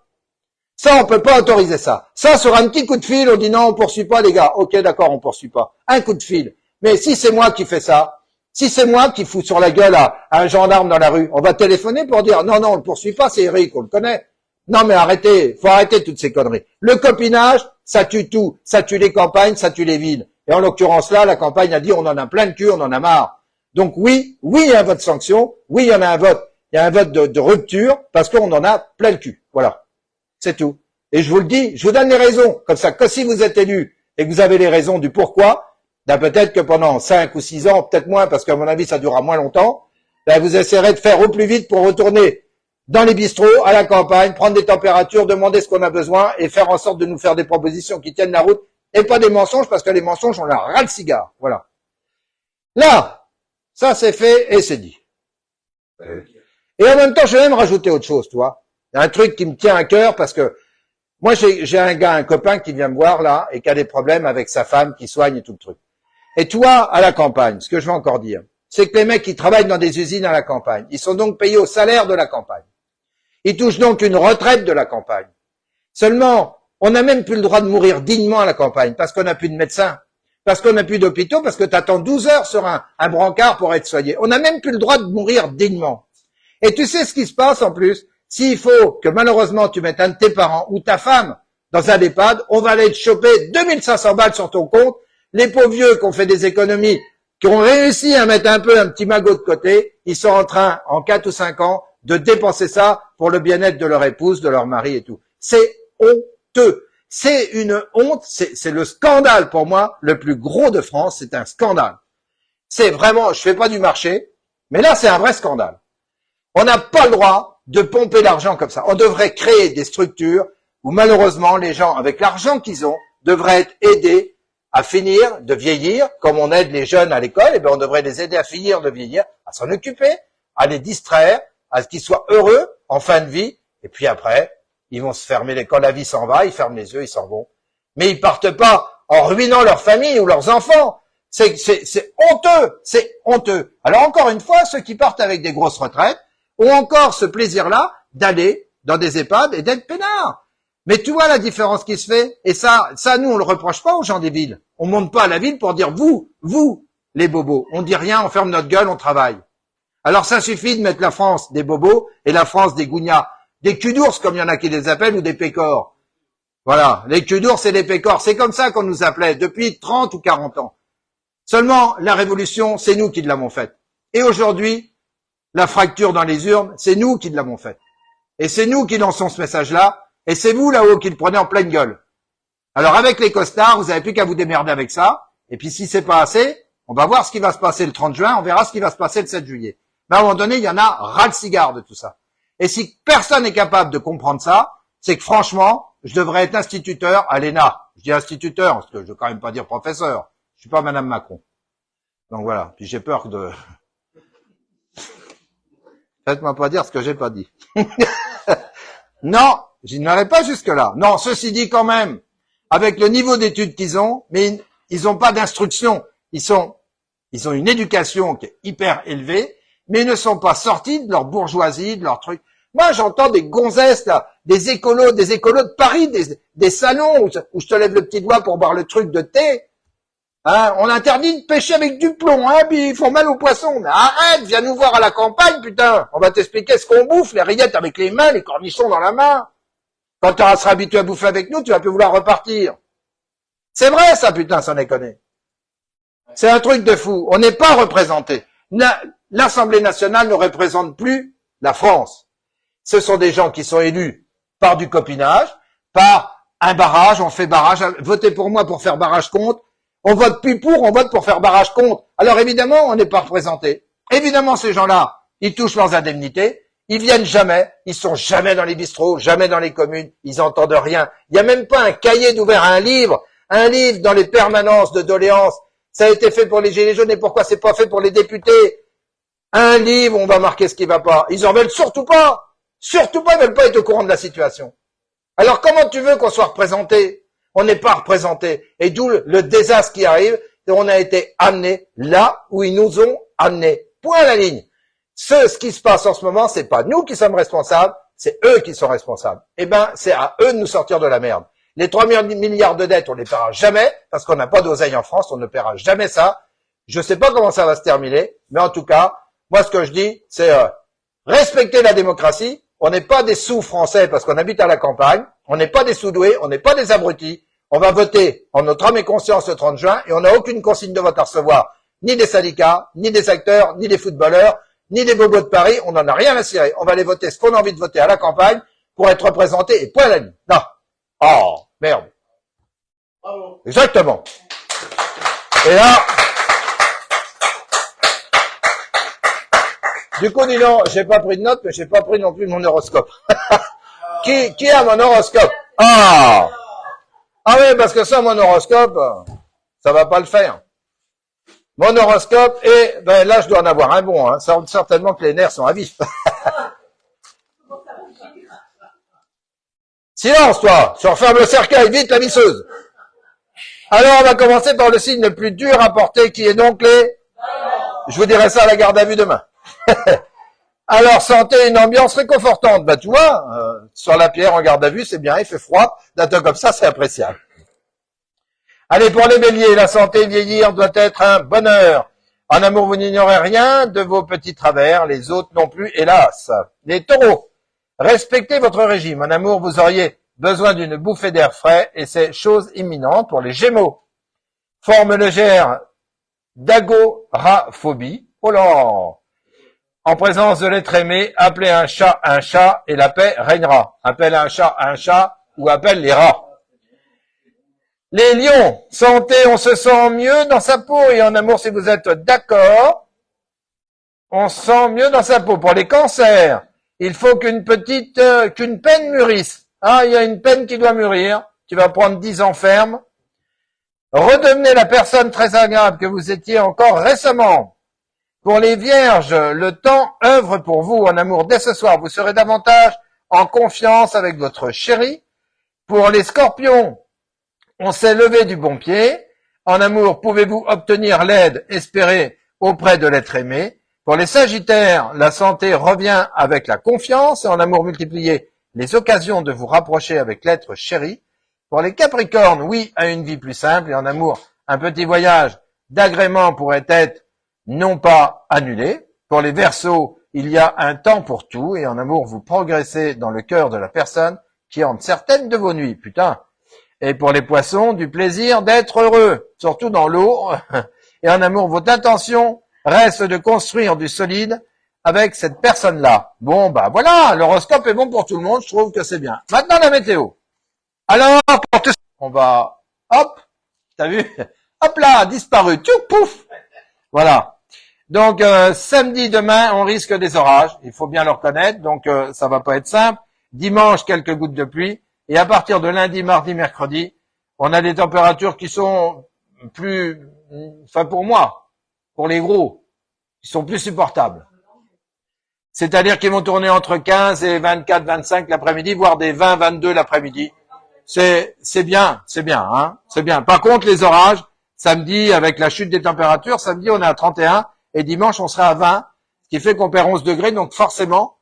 Speaker 1: Ça, on peut pas autoriser ça. Ça, sur un petit coup de fil, on dit non, on poursuit pas, les gars. Ok, d'accord, on poursuit pas. Un coup de fil. Mais si c'est moi qui fais ça, si c'est moi qui fous sur la gueule à un gendarme dans la rue, on va téléphoner pour dire non, non, on le poursuit pas, c'est Eric, on le connaît. Non, mais arrêtez, faut arrêter toutes ces conneries. Le copinage, ça tue tout. Ça tue les campagnes, ça tue les villes. Et en l'occurrence là, la campagne a dit on en a plein de cul, on en a marre. Donc oui, il y a un vote sanction, oui, il y en a un vote. Il y a un vote de rupture parce qu'on en a plein le cul. Voilà. C'est tout. Et je vous le dis, je vous donne les raisons. Comme ça, que si vous êtes élu et que vous avez les raisons du pourquoi, ben peut-être que pendant 5 ou 6 ans, peut-être moins, parce qu'à mon avis, ça durera moins longtemps, ben vous essaierez de faire au plus vite pour retourner dans les bistrots, à la campagne, prendre des températures, demander ce qu'on a besoin et faire en sorte de nous faire des propositions qui tiennent la route et pas des mensonges, parce que les mensonges, on leur ras le cigare. Voilà. Là, ça c'est fait et c'est dit. Et en même temps, je vais même rajouter autre chose, toi. Il y a un truc qui me tient à cœur parce que moi, j'ai un copain qui vient me voir là et qui a des problèmes avec sa femme qui soigne et tout le truc. Et toi, à la campagne, ce que je vais encore dire, c'est que les mecs qui travaillent dans des usines à la campagne, ils sont donc payés au salaire de la campagne. Ils touchent donc une retraite de la campagne. Seulement, on n'a même plus le droit de mourir dignement à la campagne parce qu'on n'a plus de médecins, parce qu'on n'a plus d'hôpitaux, parce que tu attends 12 heures sur un brancard pour être soigné. On n'a même plus le droit de mourir dignement. Et tu sais ce qui se passe en plus? S'il faut que malheureusement tu mettes un de tes parents ou ta femme dans un EHPAD, on va aller te choper 2500 balles sur ton compte. Les pauvres vieux qui ont fait des économies, qui ont réussi à mettre un petit magot de côté, ils sont en train, en 4 ou 5 ans, de dépenser ça pour le bien-être de leur épouse, de leur mari et tout. C'est honteux. C'est une honte, c'est le scandale pour moi, le plus gros de France, c'est un scandale. C'est vraiment, je fais pas du marché, mais là c'est un vrai scandale. On n'a pas le droit de pomper l'argent comme ça. On devrait créer des structures où malheureusement les gens, avec l'argent qu'ils ont, devraient être aidés à finir de vieillir, comme on aide les jeunes à l'école, et bien on devrait les aider à finir de vieillir, à s'en occuper, à les distraire, à ce qu'ils soient heureux en fin de vie, et puis après, ils vont se fermer quand la vie s'en va, ils ferment les yeux, ils s'en vont. Mais ils partent pas en ruinant leur famille ou leurs enfants. C'est honteux, c'est honteux. Alors encore une fois, ceux qui partent avec des grosses retraites ont encore ce plaisir-là d'aller dans des EHPAD et d'être peinards. Mais tu vois la différence qui se fait, et ça, nous on le reproche pas aux gens des villes. On monte pas à la ville pour dire vous, les bobos. On dit rien, on ferme notre gueule, on travaille. Alors ça suffit de mettre la France des bobos et la France des gougnats, des culs d'ours comme il y en a qui les appellent, ou des pécores. Voilà, les culs d'ours et les pécores, c'est comme ça qu'on nous appelait depuis 30 ou 40 ans. Seulement, la révolution, c'est nous qui l'avons faite. Et aujourd'hui, la fracture dans les urnes, c'est nous qui l'avons faite. Et c'est nous qui lançons ce message-là, et c'est vous là-haut qui le prenez en pleine gueule. Alors avec les costards, vous n'avez plus qu'à vous démerder avec ça, et puis si c'est pas assez, on va voir ce qui va se passer le 30 juin, on verra ce qui va se passer le 7 juillet. Mais à un moment donné, il y en a ras le cigare de tout ça. Et si personne n'est capable de comprendre ça, c'est que franchement, je devrais être instituteur à l'ENA. Je dis instituteur, parce que je veux quand même pas dire professeur. Je suis pas Madame Macron. Donc voilà, puis j'ai peur de... Faites-moi pas dire ce que j'ai pas dit. Non, je n'irai pas jusque-là. Non, ceci dit quand même, avec le niveau d'études qu'ils ont, mais ils n'ont pas d'instruction. Ils ont une éducation qui est hyper élevée, mais ils ne sont pas sortis de leur bourgeoisie, de leur truc. Moi, j'entends des gonzesses, là, des écolos de Paris, des salons où je te lève le petit doigt pour boire le truc de thé. Hein, on interdit de pêcher avec du plomb, hein, puis ils font mal aux poissons. Mais arrête, viens nous voir à la campagne, putain. On va t'expliquer ce qu'on bouffe, les rillettes avec les mains, les cornichons dans la main. Quand tu seras habitué à bouffer avec nous, tu vas plus vouloir repartir. C'est vrai, ça, putain, sans déconner. C'est un truc de fou. On n'est pas représenté. L'Assemblée nationale ne représente plus la France. Ce sont des gens qui sont élus par du copinage, par un barrage, on fait barrage, votez pour moi pour faire barrage contre. On vote plus pour, on vote pour faire barrage contre. Alors évidemment, on n'est pas représenté. Évidemment, ces gens-là, ils touchent leurs indemnités, Ils viennent jamais, ils sont jamais dans les bistrots, jamais dans les communes, ils entendent rien. Il n'y a même pas un cahier d'ouvert, un livre dans les permanences de doléances. Ça a été fait pour les Gilets jaunes et pourquoi c'est pas fait pour les députés? Un livre, on va marquer ce qui va pas. Ils en veulent surtout pas. Surtout pas, ils veulent pas être au courant de la situation. Alors comment tu veux qu'on soit représenté? On n'est pas représenté. Et d'où le désastre qui arrive, et on a été amené là où ils nous ont amenés. Point à la ligne. Ce qui se passe en ce moment, c'est pas nous qui sommes responsables, c'est eux qui sont responsables. Eh ben, c'est à eux de nous sortir de la merde. Les 3 milliards de dettes, on les paiera jamais, parce qu'on n'a pas d'oseille en France, on ne paiera jamais ça. Je sais pas comment ça va se terminer, mais en tout cas, moi, ce que je dis, c'est respecter la démocratie. On n'est pas des sous-français parce qu'on habite à la campagne. On n'est pas des sous-doués, on n'est pas des abrutis. On va voter en notre âme et conscience le 30 juin et on n'a aucune consigne de vote à recevoir. Ni des syndicats, ni des acteurs, ni des footballeurs, ni des bobos de Paris. On n'en a rien à cirer. On va aller voter ce qu'on a envie de voter à la campagne pour être représenté et point à la ligne. Non. Oh, merde. Bravo. Exactement. Et là... Du coup, dis donc, j'ai pas pris de notes, mais j'ai pas pris non plus mon horoscope. Qui a mon horoscope? Ah oui, parce que ça, mon horoscope, ça va pas le faire. Mon horoscope, et ben là, je dois en avoir un bon. Hein. Certainement que les nerfs sont à vif. Silence, toi. Je referme le cercueil, vite, la visseuse. Alors, on va commencer par le signe le plus dur à porter, qui est donc les... Je vous dirai ça à la garde à vue demain. Alors, sentez une ambiance réconfortante. Bah, tu vois, sur la pierre en garde à vue, c'est bien, il fait froid. D'un temps comme ça, c'est appréciable. Allez, pour les béliers, la santé, vieillir doit être un bonheur. En amour, vous n'ignorez rien de vos petits travers, les autres non plus, hélas. Les taureaux, respectez votre régime. En amour, vous auriez besoin d'une bouffée d'air frais et c'est chose imminente. Pour les gémeaux, forme légère d'agoraphobie. Oh là! En présence de l'être aimé, appelez un chat et la paix régnera. Appelle un chat ou appelle les rats. Les lions, santé, on se sent mieux dans sa peau et en amour, si vous êtes d'accord, on se sent mieux dans sa peau. Pour les cancers, il faut qu'une peine mûrisse. Ah, il y a une peine qui doit mûrir. Tu vas prendre 10 ans ferme. Redevenez la personne très agréable que vous étiez encore récemment. Pour les vierges, le temps œuvre pour vous en amour dès ce soir. Vous serez davantage en confiance avec votre chéri. Pour les scorpions, on s'est levé du bon pied. En amour, pouvez-vous obtenir l'aide espérée auprès de l'être aimé. Pour les sagittaires, la santé revient avec la confiance et en amour multipliez les occasions de vous rapprocher avec l'être chéri. Pour les capricornes, oui à une vie plus simple et en amour, un petit voyage d'agrément pourrait être non pas annulé. Pour les Verseaux, il y a un temps pour tout et en amour, vous progressez dans le cœur de la personne qui hante certaines de vos nuits. Putain. Et pour les Poissons, du plaisir d'être heureux, surtout dans l'eau. Et en amour, votre intention reste de construire du solide avec cette personne-là. Bon, bah voilà, l'horoscope est bon pour tout le monde, je trouve que c'est bien. Maintenant, la météo. Alors, pour tout... on va, hop, t'as vu? Hop là, disparu, tchouk, pouf. Voilà. Donc, samedi, demain, on risque des orages. Il faut bien le reconnaître. Donc, ça va pas être simple. Dimanche, quelques gouttes de pluie. Et à partir de lundi, mardi, mercredi, on a des températures qui sont plus, enfin pour moi, pour les gros, qui sont plus supportables. C'est-à-dire qu'ils vont tourner entre 15 et 24, 25 l'après-midi, voire des 20, 22 l'après-midi. C'est bien, hein. C'est bien. Par contre, les orages, samedi, avec la chute des températures, samedi, on est à 31 et dimanche, on sera à 20, ce qui fait qu'on perd 11 degrés. Donc, forcément,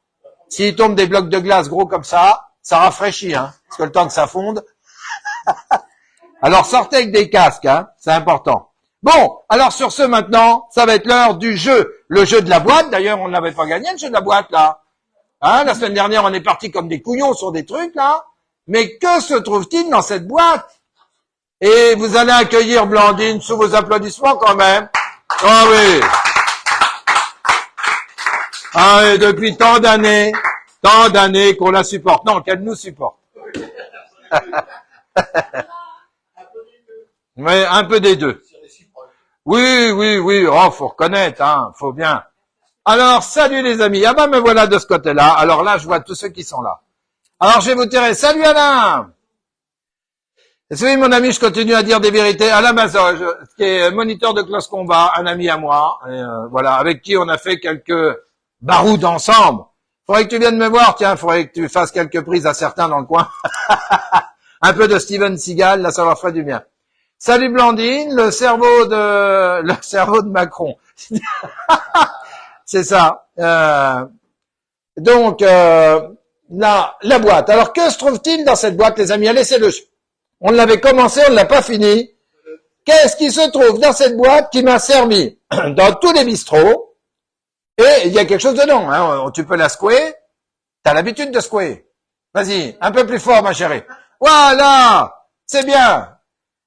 Speaker 1: s'il tombe des blocs de glace gros comme ça rafraîchit, hein. Parce que le temps que ça fonde. Alors, sortez avec des casques, hein. C'est important. Bon, alors sur ce maintenant, ça va être l'heure du jeu. Le jeu de la boîte. D'ailleurs, on n'avait pas gagné le jeu de la boîte, là. Hein, la semaine dernière, on est parti comme des couillons sur des trucs, là. Mais que se trouve-t-il dans cette boîte? Et vous allez accueillir Blandine sous vos applaudissements quand même. Ah oui. Ah oui, depuis tant d'années qu'on la supporte. Non, qu'elle nous supporte. Mais un peu des deux. Oui. Oh, faut reconnaître, hein. Faut bien. Alors, salut les amis. Ah ben, me voilà de ce côté-là. Alors là, je vois tous ceux qui sont là. Alors, je vais vous tirer. Salut Alain. Oui, mon ami, je continue à dire des vérités. Alain Mazoge, qui est moniteur de classe combat, un ami à moi, et voilà, avec qui on a fait quelques barouds ensemble. Faudrait que tu viennes me voir, tiens, faudrait que tu fasses quelques prises à certains dans le coin. Un peu de Steven Seagal, là, ça leur ferait du bien. Salut Blandine, le cerveau de Macron. C'est ça. Donc, la boîte. Alors, que se trouve-t-il dans cette boîte, les amis? Allez, c'est le... On l'avait commencé, on ne l'a pas fini. Qu'est-ce qui se trouve dans cette boîte qui m'a servi dans tous les bistrots? Et il y a quelque chose dedans. Hein. Tu peux la secouer. T'as l'habitude de secouer. Vas-y, un peu plus fort, ma chérie. Voilà, c'est bien.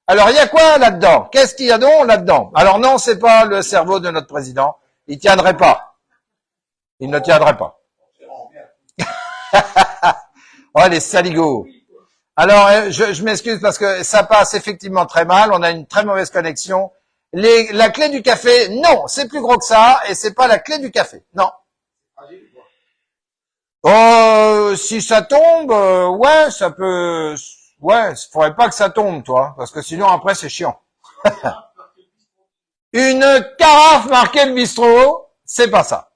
Speaker 1: Alors, il y a quoi là-dedans? Qu'est-ce qu'il y a donc là-dedans? Alors non, c'est pas le cerveau de notre président. Il tiendrait pas. Il ne tiendrait pas. Oh, les saligots. Alors, je m'excuse parce que ça passe effectivement très mal. On a une très mauvaise connexion. La clé du café, non, c'est plus gros que ça et c'est pas la clé du café. Non. Oh, si ça tombe, ouais, ça peut... Ouais, faudrait pas que ça tombe, toi, parce que sinon après c'est chiant. Une carafe marquée le bistrot, c'est pas ça.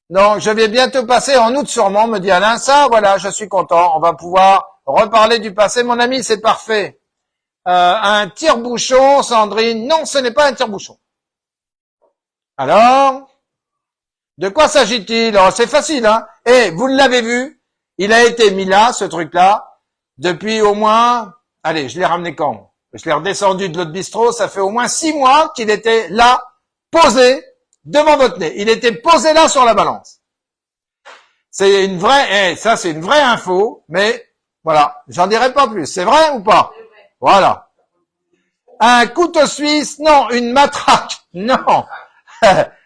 Speaker 1: Donc, je vais bientôt passer en août sûrement, me dit Alain. Ça, voilà, je suis content. On va pouvoir reparler du passé. Mon ami, c'est parfait. Un tire-bouchon, Sandrine. Non, ce n'est pas un tire-bouchon. Alors, de quoi s'agit-il? C'est facile, hein. Et vous l'avez vu, il a été mis là, ce truc-là, depuis au moins... Allez, je l'ai ramené quand? Je l'ai redescendu de l'autre bistrot. Ça fait au moins 6 mois qu'il était là, posé, devant votre nez. Il était posé là sur la balance. C'est une vraie, ça c'est une vraie info, mais voilà, j'en dirai pas plus. C'est vrai ou pas? Voilà. Un couteau suisse, non, une matraque, non.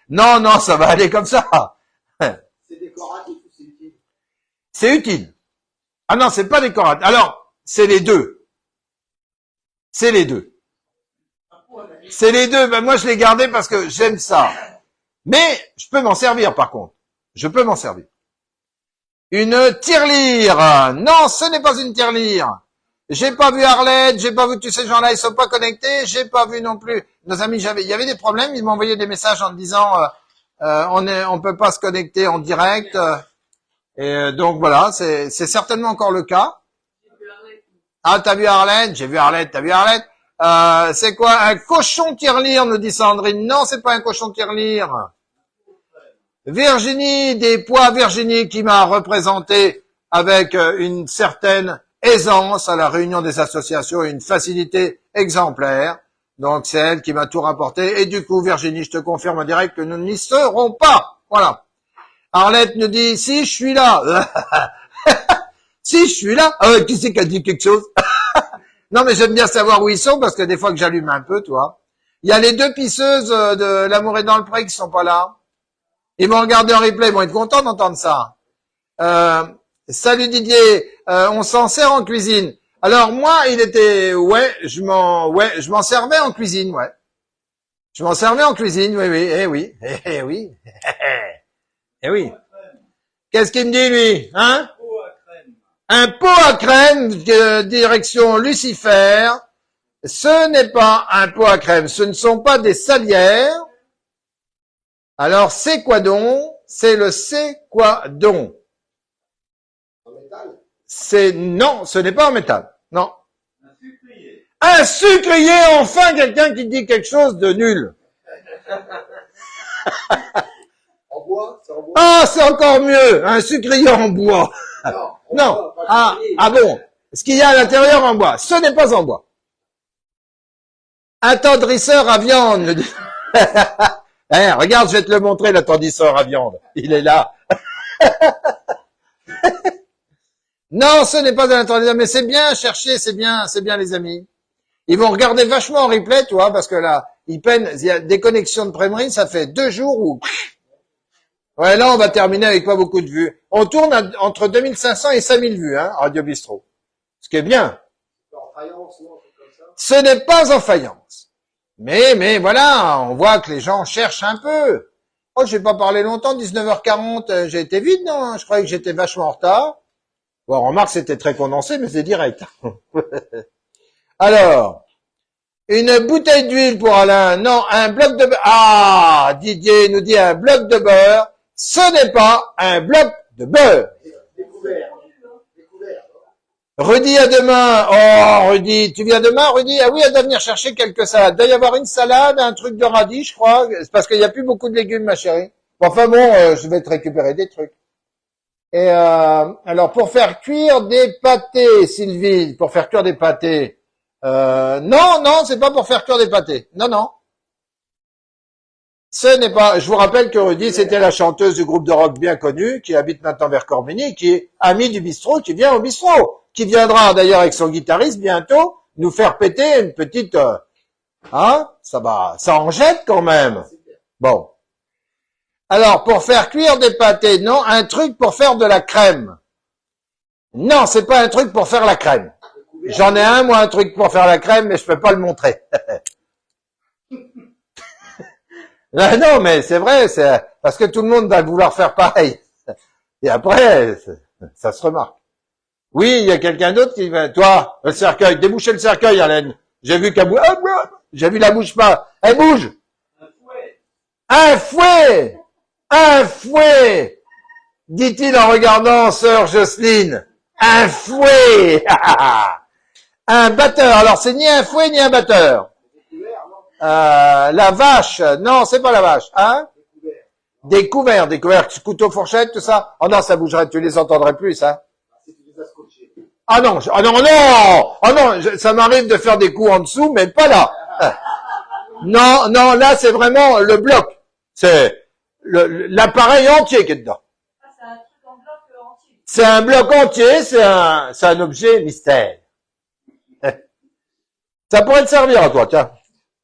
Speaker 1: Non, non, ça va aller comme ça.
Speaker 2: C'est décoratif ou c'est utile?
Speaker 1: C'est utile. Ah non, c'est pas décoratif. Alors, c'est les deux. C'est les deux. C'est les deux. Ben, moi, je l'ai gardé parce que j'aime ça. Mais, je peux m'en servir, par contre. Je peux m'en servir. Une tirelire. Non, ce n'est pas une tirelire. J'ai pas vu Arlette, j'ai pas vu tous ces gens-là, ils sont pas connectés, j'ai pas vu non plus nos amis, il y avait des problèmes, ils m'envoyaient des messages en me disant, on peut pas se connecter en direct, et donc voilà, c'est certainement encore le cas. Ah, t'as vu Arlette? J'ai vu Arlette, t'as vu Arlette? C'est quoi? Un cochon tirelire, nous dit Sandrine. Non, c'est pas un cochon tirelire. Virginie, des pois Virginie qui m'a représenté avec une certaine aisance à la réunion des associations et une facilité exemplaire. Donc c'est elle qui m'a tout rapporté. Et du coup, Virginie, je te confirme en direct que nous n'y serons pas. Voilà. Arlette nous dit, si je suis là. Si je suis là. Qui c'est qui a dit quelque chose? Non, mais j'aime bien savoir où ils sont parce que des fois que j'allume un peu, toi. Il y a les deux pisseuses de L'amour est dans le pré qui sont pas là. Ils m'ont regardé en replay, ils vont être contents d'entendre ça. Salut Didier, on s'en sert en cuisine. Alors moi, il était, je m'en servais en cuisine, ouais. Je m'en servais en cuisine, oui, oui. Eh oui. Qu'est-ce qu'il me dit lui, hein? Un pot à crème, direction Lucifer. Ce n'est pas un pot à crème, ce ne sont pas des salières. Alors, c'est quoi donc? C'est le c'est quoi donc? Non, ce n'est pas en métal. Non. Un sucrier, enfin quelqu'un qui dit quelque chose de nul.
Speaker 2: En bois? C'est en bois?
Speaker 1: Ah, c'est encore mieux, un sucrier en bois. Non. Ah bon. Ce qu'il y a à l'intérieur en bois, ce n'est pas en bois. Un tendrisseur à viande. Regarde, je vais te le montrer, l'attendisseur à viande. Il est là. Non, ce n'est pas un attendisseur, mais c'est bien cherché, c'est bien les amis. Ils vont regarder vachement en replay, tu vois, parce que là, ils peinent, il y a des connexions de Prémery, ça fait 2 jours où... Ouais, là, on va terminer avec pas beaucoup de vues. On tourne entre 2500 et 5000 vues, hein, Radio Bistrot. Ce qui est bien. Ce n'est pas en faïence. Mais voilà, on voit que les gens cherchent un peu. Oh, j'ai pas parlé longtemps, 19h40, j'ai été vite, non? Je croyais que j'étais vachement en retard. Bon, remarque, c'était très condensé, mais c'est direct. Alors, une bouteille d'huile pour Alain. Non, un bloc de beurre. Ah, Didier nous dit un bloc de beurre. Ce n'est pas un bloc de beurre.
Speaker 2: Découvert. Découvert.
Speaker 1: Rudy, à demain. Oh, Rudy, tu viens demain, Rudy? Ah oui, elle doit venir chercher quelques salades. Il doit y avoir une salade, un truc de radis, je crois. C'est parce qu'il n'y a plus beaucoup de légumes, ma chérie. Enfin bon, je vais te récupérer des trucs. Et alors, pour faire cuire des pâtés, Sylvie, pour faire cuire des pâtés. Non, c'est pas pour faire cuire des pâtés. Non. Ce n'est pas. Je vous rappelle que Rudy, c'était la chanteuse du groupe de rock bien connu, qui habite maintenant vers Corbigny, qui est amie du bistrot, qui vient au bistrot, qui viendra d'ailleurs avec son guitariste bientôt nous faire péter une petite. Ça en jette quand même. Bon. Alors, pour faire cuire des pâtés, non, un truc pour faire de la crème. Non, c'est pas un truc pour faire la crème. J'en ai un, moi, un truc pour faire la crème, mais je peux pas le montrer. Non, mais c'est vrai, c'est parce que tout le monde va vouloir faire pareil. Et après, ça se remarque. Oui, il y a quelqu'un d'autre qui va, toi, le cercueil, débouchez le cercueil, Alain. J'ai vu qu'elle bouge, j'ai vu la bouge pas. Elle bouge. Un fouet. Un fouet, dit-il en regardant sœur Jocelyne. Un fouet. Un batteur. Alors, c'est ni un fouet ni un batteur. La vache. Non, c'est pas la vache. Hein? Des couverts, couteau, fourchette, tout ça. Oh non, ça bougerait, tu les entendrais plus, hein. Ah non, ça m'arrive de faire des coups en dessous, mais pas là. Non, là, c'est vraiment le bloc. C'est l'appareil entier qui est dedans.
Speaker 3: C'est un truc en bloc entier.
Speaker 1: C'est un bloc entier, c'est un objet mystère. Ça pourrait te servir à toi, tiens.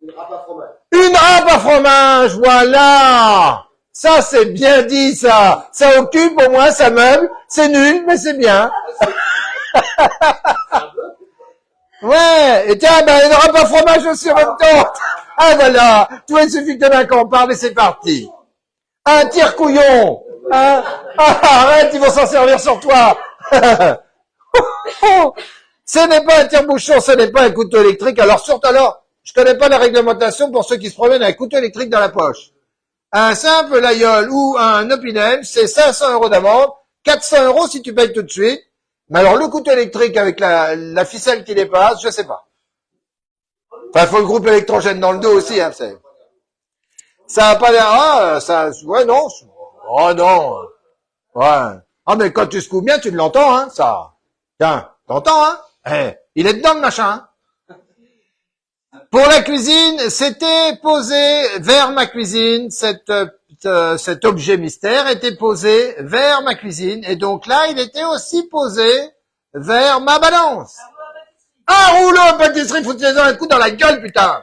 Speaker 2: Une râpe à fromage.
Speaker 1: Une râpe à fromage, voilà. Ça, c'est bien dit, ça. Ça occupe, au moins, ça meuble. C'est nul, mais c'est bien. Ouais. Et tiens, une râpe à fromage aussi en même temps. Ah, voilà. Tu vois, il suffit que d'un qu'on parle et c'est parti. Un tire-couillon. Hein? Arrête, ils vont s'en servir sur toi. Ce n'est pas un tire-bouchon, ce n'est pas un couteau électrique. Alors, je connais pas la réglementation pour ceux qui se promènent avec un couteau électrique dans la poche. Un simple layol ou un opinel, c'est 500 € d'amende, 400 € si tu payes tout de suite. Mais alors, le couteau électrique avec la ficelle qui dépasse, je sais pas. Enfin, faut le groupe électrogène dans le dos aussi, hein, c'est. Ça a pas l'air, ouais, non. Oh, non. Ouais. Ah, mais quand tu secoues bien, tu l'entends, hein, ça. Tiens, t'entends, hein? Il est dedans, le machin, hein. Pour la cuisine, c'était posé vers ma cuisine, cet objet mystère était posé vers ma cuisine, et donc là, il était aussi posé vers ma balance. Un rouleau à pâtisserie, foutez-en un coup dans la gueule, putain.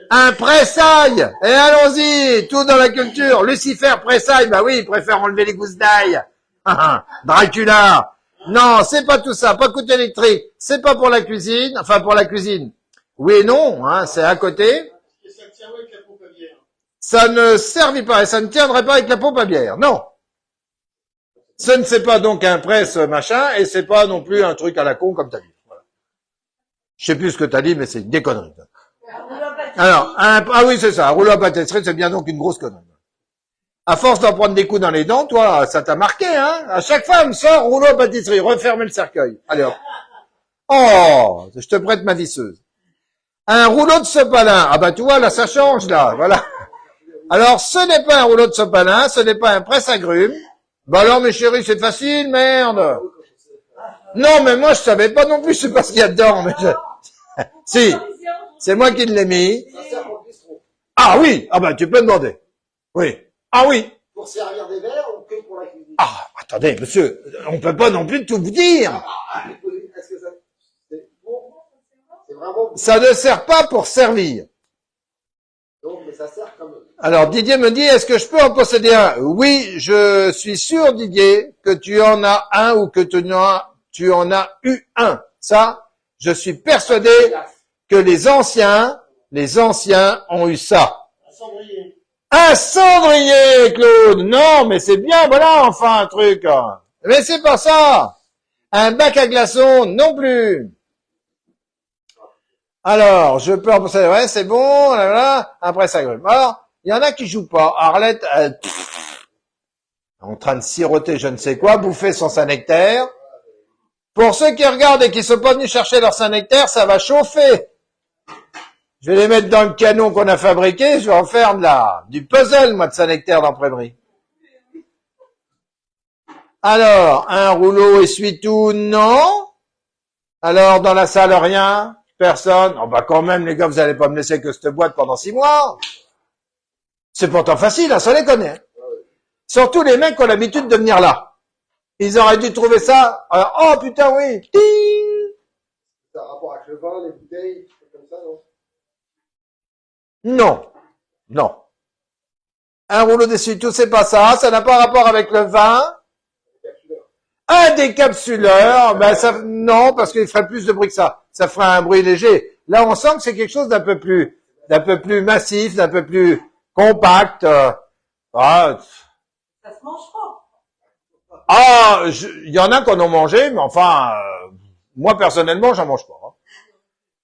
Speaker 1: Un pressail. Et allons-y, tout dans la culture. Lucifer pressail, bah oui, il préfère enlever les gousses d'ail. Dracula. Non, c'est pas tout ça, pas couteau électrique. C'est pas pour la cuisine, enfin pour la cuisine. Oui et non, hein, c'est à côté. Ça ne servit pas et ça ne tiendrait pas avec la pompe à bière, non. Ce ne c'est pas donc un presse machin et c'est pas non plus un truc à la con comme t'as dit. Voilà. Je sais plus ce que t'as dit, mais c'est des conneries. Alors, ah oui, c'est ça, un rouleau à pâtisserie, c'est bien donc une grosse connerie. À force d'en prendre des coups dans les dents, toi, ça t'a marqué, hein? À chaque femme, sort rouleau à pâtisserie, refermez le cercueil. Allez hop. Oh, je te prête ma visseuse. Un rouleau de sopalin. Ah bah tu vois, là, ça change, là, voilà. Alors, ce n'est pas un rouleau de sopalin, ce n'est pas un presse-agrumes. Bah alors, mes chéris, c'est facile, merde. Non, mais moi, je savais pas non plus, je sais pas ce qu'il y a dedans, mais si. C'est moi qui l'ai mis. Ah oui, ah bah tu peux demander. Oui. Ah oui.
Speaker 2: Pour servir des verres ou que pour la cuisine?
Speaker 1: Ah, attendez, monsieur, on peut pas non plus tout vous dire.
Speaker 2: Est-ce que ça, c'est bon? C'est vraiment.
Speaker 1: Ça ne sert pas pour servir.
Speaker 2: Donc, mais ça sert comme.
Speaker 1: Alors, Didier me dit, est-ce que je peux en posséder un? Oui, je suis sûr, Didier, que tu en as un ou que tu en as eu un. Ça, je suis persuadé que les anciens Les anciens ont eu ça.
Speaker 2: Un cendrier.
Speaker 1: Un cendrier, Claude. Non, mais c'est bien, voilà, enfin, un truc. Mais c'est pas ça. Un bac à glaçons, non plus. Alors, je peux en penser, ouais, c'est bon, là, là, après ça grume. Alors, il y en a qui jouent pas. Arlette, en train de siroter je ne sais quoi, bouffer son Saint-Nectaire. Pour ceux qui regardent et qui sont pas venus chercher leur Saint-Nectaire, ça va chauffer. Je vais les mettre dans le canon qu'on a fabriqué, je vais en faire du puzzle, moi, de Saint-Nectaire d'imprimerie. Alors, un rouleau essuie-tout, non. Alors, dans la salle, rien. Personne. Oh, bah, quand même, les gars, vous allez pas me laisser que cette boîte pendant 6 mois. C'est pourtant facile, hein, ça les connaît. Surtout les mecs qui ont l'habitude de venir là. Ils auraient dû trouver ça. Oh, putain, oui. Ting.
Speaker 2: Ça a un rapport avec le vin, les bouteilles, comme ça, non?
Speaker 1: Non. Non. Un rouleau d'essuie-tout, c'est pas ça. Ça n'a pas rapport avec le vin. Un décapsuleur, ben ça, non, parce qu'il ferait plus de bruit que ça. Ça ferait un bruit léger. Là, on sent que c'est quelque chose d'un peu plus massif, d'un peu plus compact.
Speaker 3: Ça se mange pas.
Speaker 1: Il y en a qui en ont mangé, mais enfin, moi personnellement, j'en mange pas. Hein.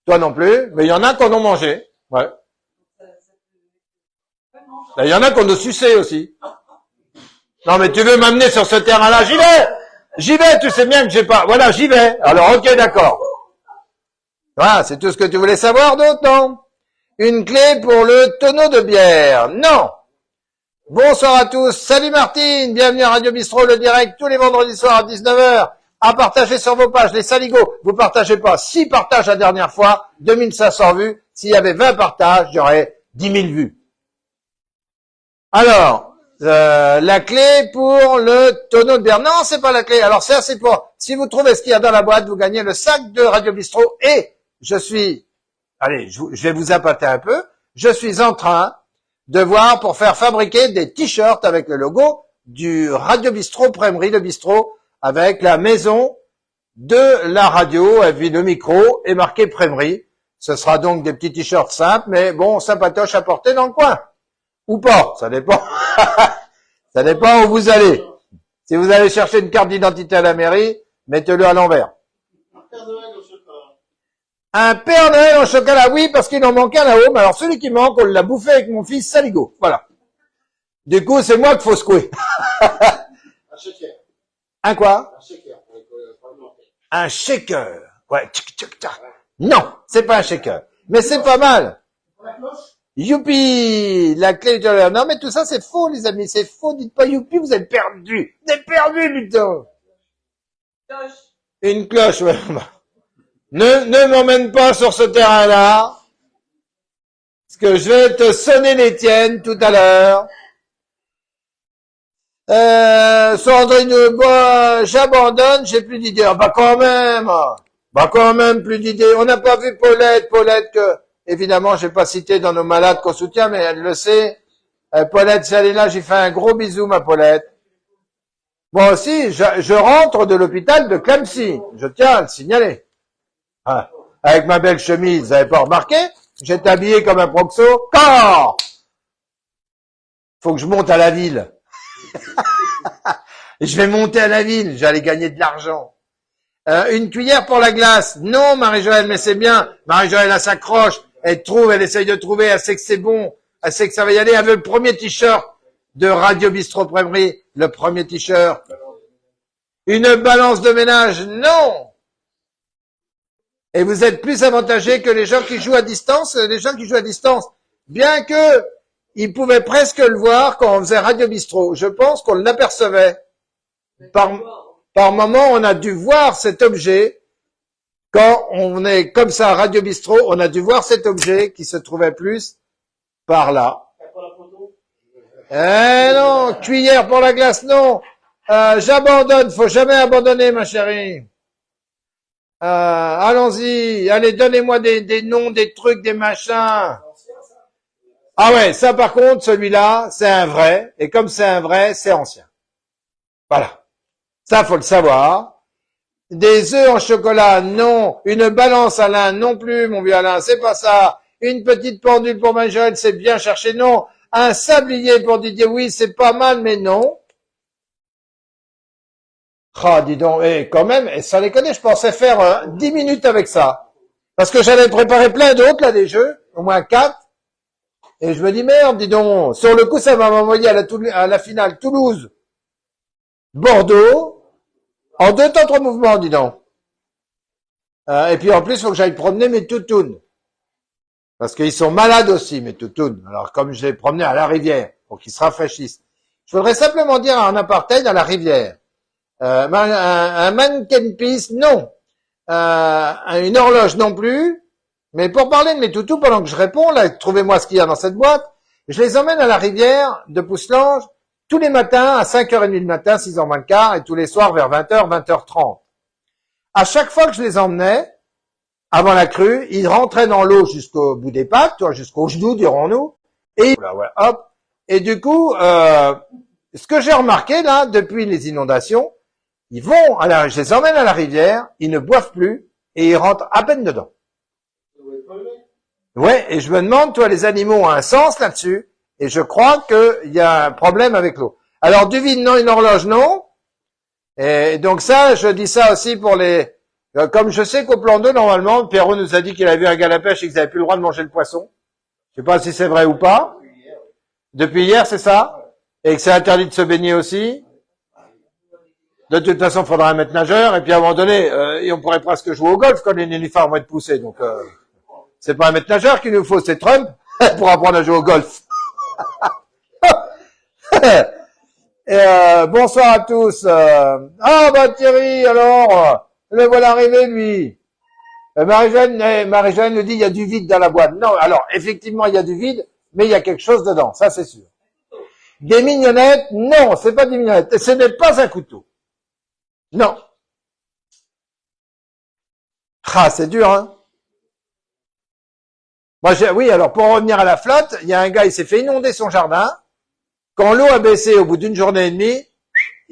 Speaker 1: Toi non plus, mais il y en a qui en ont mangé. Ouais. Il y en a qui en ont sucé aussi. Non, mais tu veux m'amener sur ce terrain-là, j'y vais. J'y vais, tu sais bien que j'ai pas... Voilà, j'y vais. Alors, ok, d'accord. Voilà, c'est tout ce que tu voulais savoir d'autre, non? Une clé pour le tonneau de bière. Non. Bonsoir à tous. Salut Martine. Bienvenue à Radio Bistrot, le direct, tous les vendredis soirs à 19h. À partager sur vos pages, les saligots. Vous partagez pas. 6 partages la dernière fois, 2500 vues. S'il y avait 20 partages, il y aurait 10 000 vues. Alors... la clé pour le tonneau de bière. Non, c'est pas la clé. Alors ça, c'est pour... Si vous trouvez ce qu'il y a dans la boîte, vous gagnez le sac de Radio Bistrot. Et je suis... Allez, je vais vous appâter un peu. Je suis en train de voir pour faire fabriquer des t-shirts avec le logo du Radio Bistrot Praimerie, le bistrot, avec la maison de la radio, et puis le micro, et marqué Praimerie. Ce sera donc des petits t-shirts simples, mais bon, sympatoches à porter dans le coin. Ou pas, ça dépend. Ça dépend où vous allez. Si vous allez chercher une carte d'identité à la mairie, mettez-le à l'envers.
Speaker 2: Un Père Noël au chocolat.
Speaker 1: Un Père Noël au chocolat, oui, parce qu'il en manquait un là-haut, mais alors celui qui manque, on l'a bouffé avec mon fils Saligo. Voilà. Du coup, c'est moi qu'il faut secouer.
Speaker 2: Un shaker.
Speaker 1: Un quoi?
Speaker 2: Un shaker pour alimenter.
Speaker 1: Un shaker. Ouais, tchic, tchic, tchic. Non, c'est pas un shaker. Mais c'est pas mal.
Speaker 2: Pour la cloche?
Speaker 1: Youpi! La clé du... Non, mais tout ça, c'est faux, les amis. C'est faux. Dites pas youpi, vous êtes perdus. Vous êtes perdus, putain.
Speaker 3: Cloche.
Speaker 1: Une cloche, ouais. Ne m'emmène pas sur ce terrain-là. Parce que je vais te sonner les tiennes tout à l'heure. Sandrine, bah, j'abandonne, j'ai plus d'idées. Ah, bah, quand même, plus d'idées. On n'a pas vu Paulette que... Évidemment, j'ai pas cité dans nos malades qu'on soutient, mais elle le sait. Paulette, si elle est là, j'ai fait un gros bisou, ma Paulette. Moi aussi, je rentre de l'hôpital de Clamcy. Je tiens à le signaler. Ah, avec ma belle chemise, vous avez pas remarqué? J'étais habillé comme un proxo. Quand? Faut que je monte à la ville. Je vais monter à la ville, j'allais gagner de l'argent. Une cuillère pour la glace. Non, Marie-Joëlle, mais c'est bien. Marie-Joëlle, elle s'accroche. Elle essaye de trouver, elle sait que c'est bon, elle sait que ça va y aller. Elle veut le premier t-shirt de Radio Bistrot Praimerie, le premier t-shirt. Une balance de ménage, non. Et vous êtes plus avantagés que les gens qui jouent à distance, bien que ils pouvaient presque le voir quand on faisait Radio Bistrot. Je pense qu'on l'apercevait. Par moment, on a dû voir cet objet. Quand on est comme ça à Radio Bistrot, on a dû voir cet objet qui se trouvait plus par là. Non, cuillère pour la glace, non. J'abandonne, faut jamais abandonner, ma chérie. Allons-y, allez, donnez-moi des noms, des trucs, des machins. Ah ouais, ça par contre, celui-là, c'est un vrai, et comme c'est un vrai, c'est ancien. Voilà. Ça, faut le savoir. Des œufs en chocolat, non. Une balance, Alain, non plus, mon vieux Alain, c'est pas ça. Une petite pendule pour Marie-Joëlle, c'est bien cherché, non. Un sablier pour Didier, oui, c'est pas mal, mais non. Ah, dis donc, quand même, ça les connaît, je pensais faire 10 minutes avec ça. Parce que j'avais préparé plein d'autres, là, des jeux, au moins 4. Et je me dis, merde, dis donc, sur le coup, ça m'a envoyé à la finale Toulouse-Bordeaux, en 2 temps 3 mouvements, dis donc. Et puis en plus, il faut que j'aille promener mes toutounes. Parce qu'ils sont malades aussi, mes toutounes. Alors, comme je les promenais à la rivière, pour qu'ils se rafraîchissent. Je voudrais simplement dire un apartheid à la rivière. Un mannequin piece, non. Une horloge non plus. Mais pour parler de mes toutous, pendant que je réponds, là, trouvez-moi ce qu'il y a dans cette boîte, je les emmène à la rivière de Pousselange tous les matins à 5h30 du matin, 6h moins le quart, et tous les soirs vers 20h, 20h30. À chaque fois que je les emmenais, avant la crue, ils rentraient dans l'eau jusqu'au bout des pattes, jusqu'aux genoux, dirons-nous, et hop. Et du coup, ce que j'ai remarqué là, depuis les inondations, je les emmène à la rivière, ils ne boivent plus, et ils rentrent à peine dedans. Ouais, et je me demande, toi, les animaux ont un sens là-dessus, et je crois qu'il y a un problème avec l'eau. Alors, du vide, non, une horloge, non. Et donc ça, je dis ça aussi pour comme je sais qu'au plan 2, normalement, Pierrot nous a dit qu'il avait vu un gars à la pêche et qu'ils n'avaient plus le droit de manger le poisson. Je sais pas si c'est vrai ou pas. Depuis hier, c'est ça? Et que c'est interdit de se baigner aussi. De toute façon, il faudra un maître nageur, et puis à un moment donné, on pourrait presque jouer au golf quand les nénuphars vont être poussés. Donc, c'est pas un maître nageur qu'il nous faut, c'est Trump pour apprendre à jouer au golf. Bonsoir à tous. Thierry, alors, le voilà arrivé, lui. Marie-Jeanne nous dit, il y a du vide dans la boîte. Non, alors, effectivement, il y a du vide, mais il y a quelque chose dedans, ça c'est sûr. Des mignonnettes, non, c'est pas des mignonnettes. Ce n'est pas un couteau. Non. Ah, c'est dur, hein. Oui, alors pour revenir à la flotte, il y a un gars, il s'est fait inonder son jardin. Quand l'eau a baissé au bout d'une journée et demie,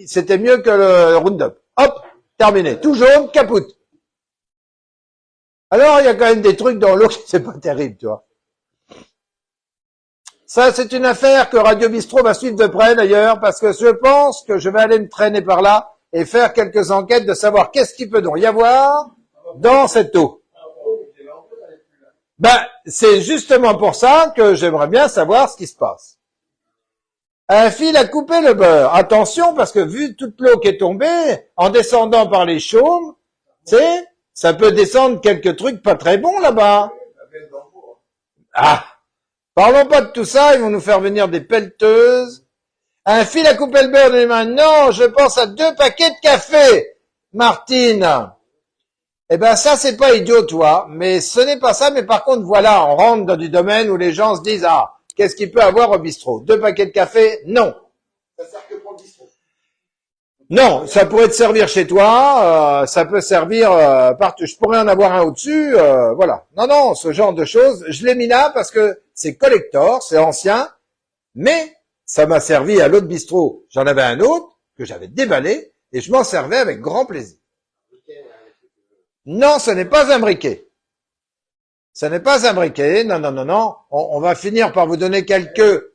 Speaker 1: c'était mieux que le Roundup. Hop, terminé. Tout jaune, capoute. Alors, il y a quand même des trucs dans l'eau qui c'est pas terrible, tu vois. Ça, c'est une affaire que Radio Bistrot va suivre de près, d'ailleurs, parce que je pense que je vais aller me traîner par là et faire quelques enquêtes de savoir qu'est-ce qu'il peut donc y avoir dans cette eau. C'est justement pour ça que j'aimerais bien savoir ce qui se passe. Un fil a coupé le beurre. Attention, parce que vu toute l'eau qui est tombée, en descendant par les chaumes, tu sais, ça peut descendre quelques trucs pas très bons là-bas. Ah, parlons pas de tout ça, ils vont nous faire venir des pelleteuses. Un fil a coupé le beurre de mes mains. Non, je pense à 2 paquets de café, Martine. Eh ben ça, c'est pas idiot, toi, mais ce n'est pas ça. Mais par contre, voilà, on rentre dans du domaine où les gens se disent, ah, qu'est-ce qu'il peut avoir au bistrot? 2 paquets de café? Non.
Speaker 2: Ça sert que pour le bistrot.
Speaker 1: Non, ça pourrait te servir chez toi, ça peut servir partout. Je pourrais en avoir un au-dessus, voilà. Non, ce genre de choses, je l'ai mis là parce que c'est collector, c'est ancien, mais ça m'a servi à l'autre bistrot. J'en avais un autre que j'avais déballé et je m'en servais avec grand plaisir. Non, ce n'est pas un briquet. Ce n'est pas un briquet. Non. On va finir par vous donner quelques...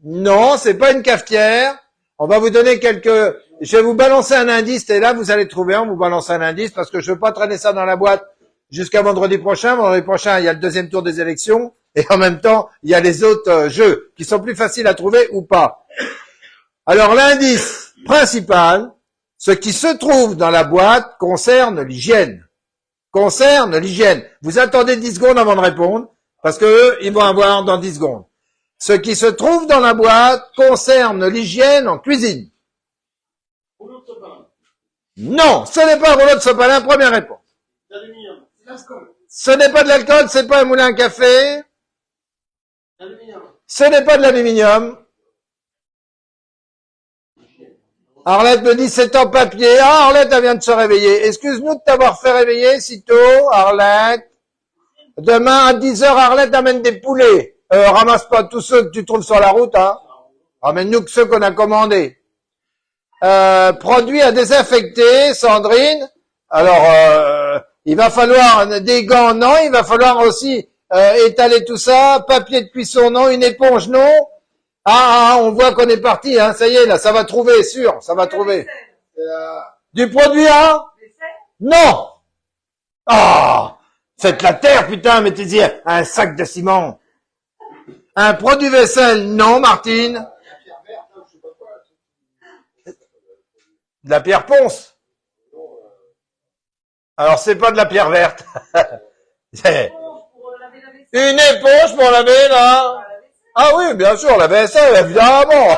Speaker 1: Non, c'est pas une cafetière. On va vous donner quelques... Je vais vous balancer un indice, et là, vous allez trouver on vous balance un indice, parce que je veux pas traîner ça dans la boîte jusqu'à vendredi prochain. Vendredi prochain, il y a le 2e tour des élections, et en même temps, il y a les autres jeux, qui sont plus faciles à trouver ou pas. Alors, l'indice principal, ce qui se trouve dans la boîte concerne l'hygiène. Vous attendez 10 secondes avant de répondre, parce que eux, ils vont avoir dans 10 secondes. Ce qui se trouve dans la boîte concerne l'hygiène en cuisine.
Speaker 2: Rouleau de sopalin.
Speaker 1: Non, ce n'est pas un rouleau de sopalin, première réponse.
Speaker 2: L'aluminium. L'alcool.
Speaker 1: Ce n'est pas de l'alcool, c'est pas un moulin à café.
Speaker 2: L'aluminium.
Speaker 1: Ce n'est pas de l'aluminium. Arlette me dit c'est en papier. Ah, Arlette, elle vient de se réveiller. Excuse-nous de t'avoir fait réveiller si tôt, Arlette. Demain à 10h, Arlette amène des poulets. Ramasse pas tous ceux que tu trouves sur la route, hein. Ramène-nous que ceux qu'on a commandés. Produits à désinfecter, Sandrine. Alors, il va falloir des gants, non, il va falloir aussi étaler tout ça, papier de cuisson non, une éponge non. On voit qu'on est parti, hein, ça y est, là, ça va trouver, sûr, ça va trouver. Du produit, hein? Non! Faites la terre, putain, mettez-y un sac de ciment. Un produit vaisselle, non, Martine. De la pierre ponce. Alors, c'est pas de la pierre verte. Une éponge pour laver, là. Ah oui, bien sûr, la vaisselle, évidemment.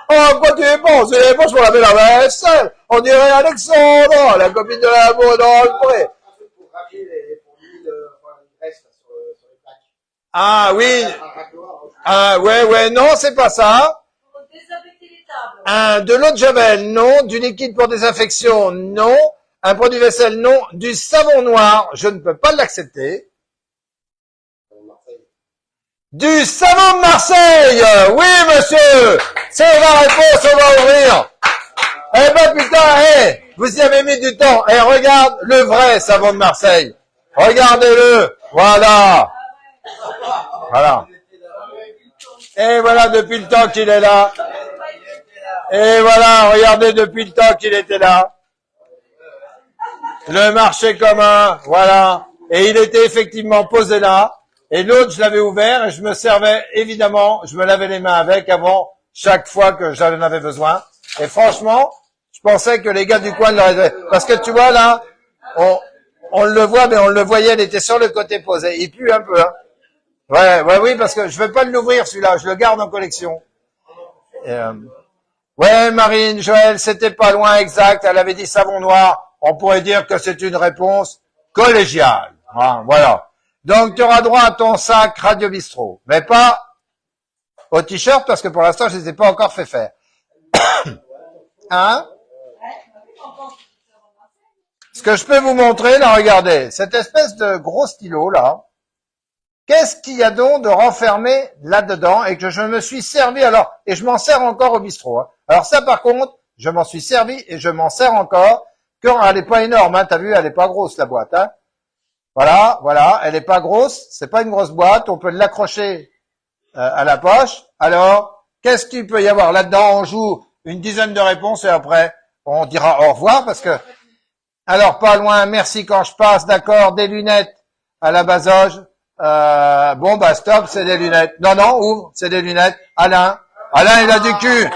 Speaker 1: Quoi tu penses? Une éponge pour laver la vaisselle. On dirait Alexandre, la copine de la mode dans le pré. Ah oui. Ouais, non, c'est pas ça. De l'eau de javel, non. Du liquide pour désinfection, non. Un produit vaisselle, non. Du savon noir, je ne peux pas l'accepter. Du savon de Marseille. Oui, monsieur. C'est la réponse, on va ouvrir. Eh ben, putain, vous y avez mis du temps. Regarde le vrai savon de Marseille. Regardez-le. Voilà. Et voilà, depuis le temps qu'il est là. Et voilà, regardez depuis le temps qu'il était là. Le marché commun, voilà. Et il était effectivement posé là. Et l'autre, je l'avais ouvert et je me servais, évidemment, je me lavais les mains avec avant chaque fois que j'en avais besoin. Et franchement, je pensais que les gars du coin l'auraient... Parce que tu vois là, on le voit, mais on le voyait, il était sur le côté posé. Il pue un peu, hein. Oui, parce que je vais pas l'ouvrir celui-là, je le garde en collection. Ouais, Marine, Joël, c'était pas loin exact, elle avait dit savon noir. On pourrait dire que c'est une réponse collégiale. Voilà. Donc, tu auras droit à ton sac Radio Bistrot, mais pas au t-shirt, parce que pour l'instant, je ne les ai pas encore fait faire. Hein? Ce que je peux vous montrer, là, regardez, cette espèce de gros stylo, là, qu'est-ce qu'il y a donc de renfermé là-dedans et que je me suis servi, alors, et je m'en sers encore au bistrot, hein. Alors ça, par contre, je m'en suis servi et je m'en sers encore, quand elle est pas énorme, hein, t'as vu, elle est pas grosse, la boîte, hein. Voilà, elle est pas grosse, c'est pas une grosse boîte, on peut l'accrocher à la poche. Alors, qu'est-ce qu'il peut y avoir là-dedans? On joue une dizaine de réponses et après, on dira au revoir parce que, alors pas loin, merci quand je passe, d'accord, des lunettes à la basoge. Bon, bah stop, c'est des lunettes. Non, ouvre, c'est des lunettes. Alain, il a du cul.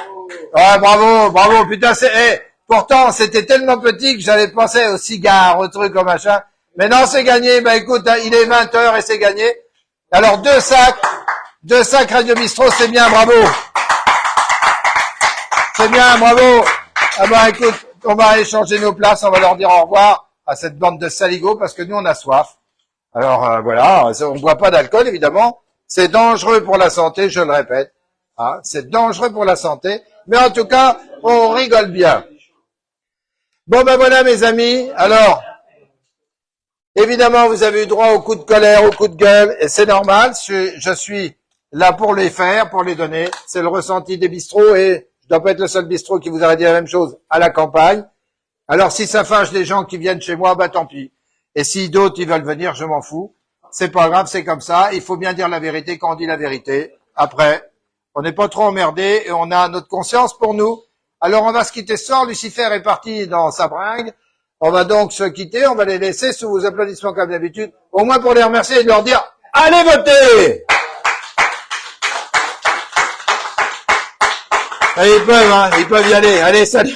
Speaker 1: Ouais, bravo, putain, pourtant, c'était tellement petit que j'allais penser aux cigares, aux trucs, au machin. Mais non, c'est gagné. Bah écoute, il est 20h et c'est gagné. Alors, deux sacs Radio Bistrot, c'est bien, bravo. C'est bien, bravo. Ah bah écoute, on va échanger nos places, on va leur dire au revoir à cette bande de saligots parce que nous, on a soif. Alors voilà, on ne boit pas d'alcool, évidemment. C'est dangereux pour la santé, je le répète. C'est dangereux pour la santé. Mais en tout cas, on rigole bien. Bon ben voilà mes amis. Alors, évidemment, vous avez eu droit au coup de colère, au coup de gueule, et c'est normal. Je suis là pour les faire, pour les donner. C'est le ressenti des bistrots et je dois pas être le seul bistrot qui vous aurait dit la même chose à la campagne. Alors si ça fâche les gens qui viennent chez moi, bah tant pis. Et si d'autres ils veulent venir, je m'en fous. C'est pas grave, c'est comme ça. Il faut bien dire la vérité quand on dit la vérité. Après, on n'est pas trop emmerdé et on a notre conscience pour nous. Alors on va se quitter ce soir. Lucifer est parti dans sa bringue. On va donc se quitter. On va les laisser sous vos applaudissements comme d'habitude. Au moins pour les remercier et de leur dire allez voter. Et ils peuvent y aller. Allez, salut.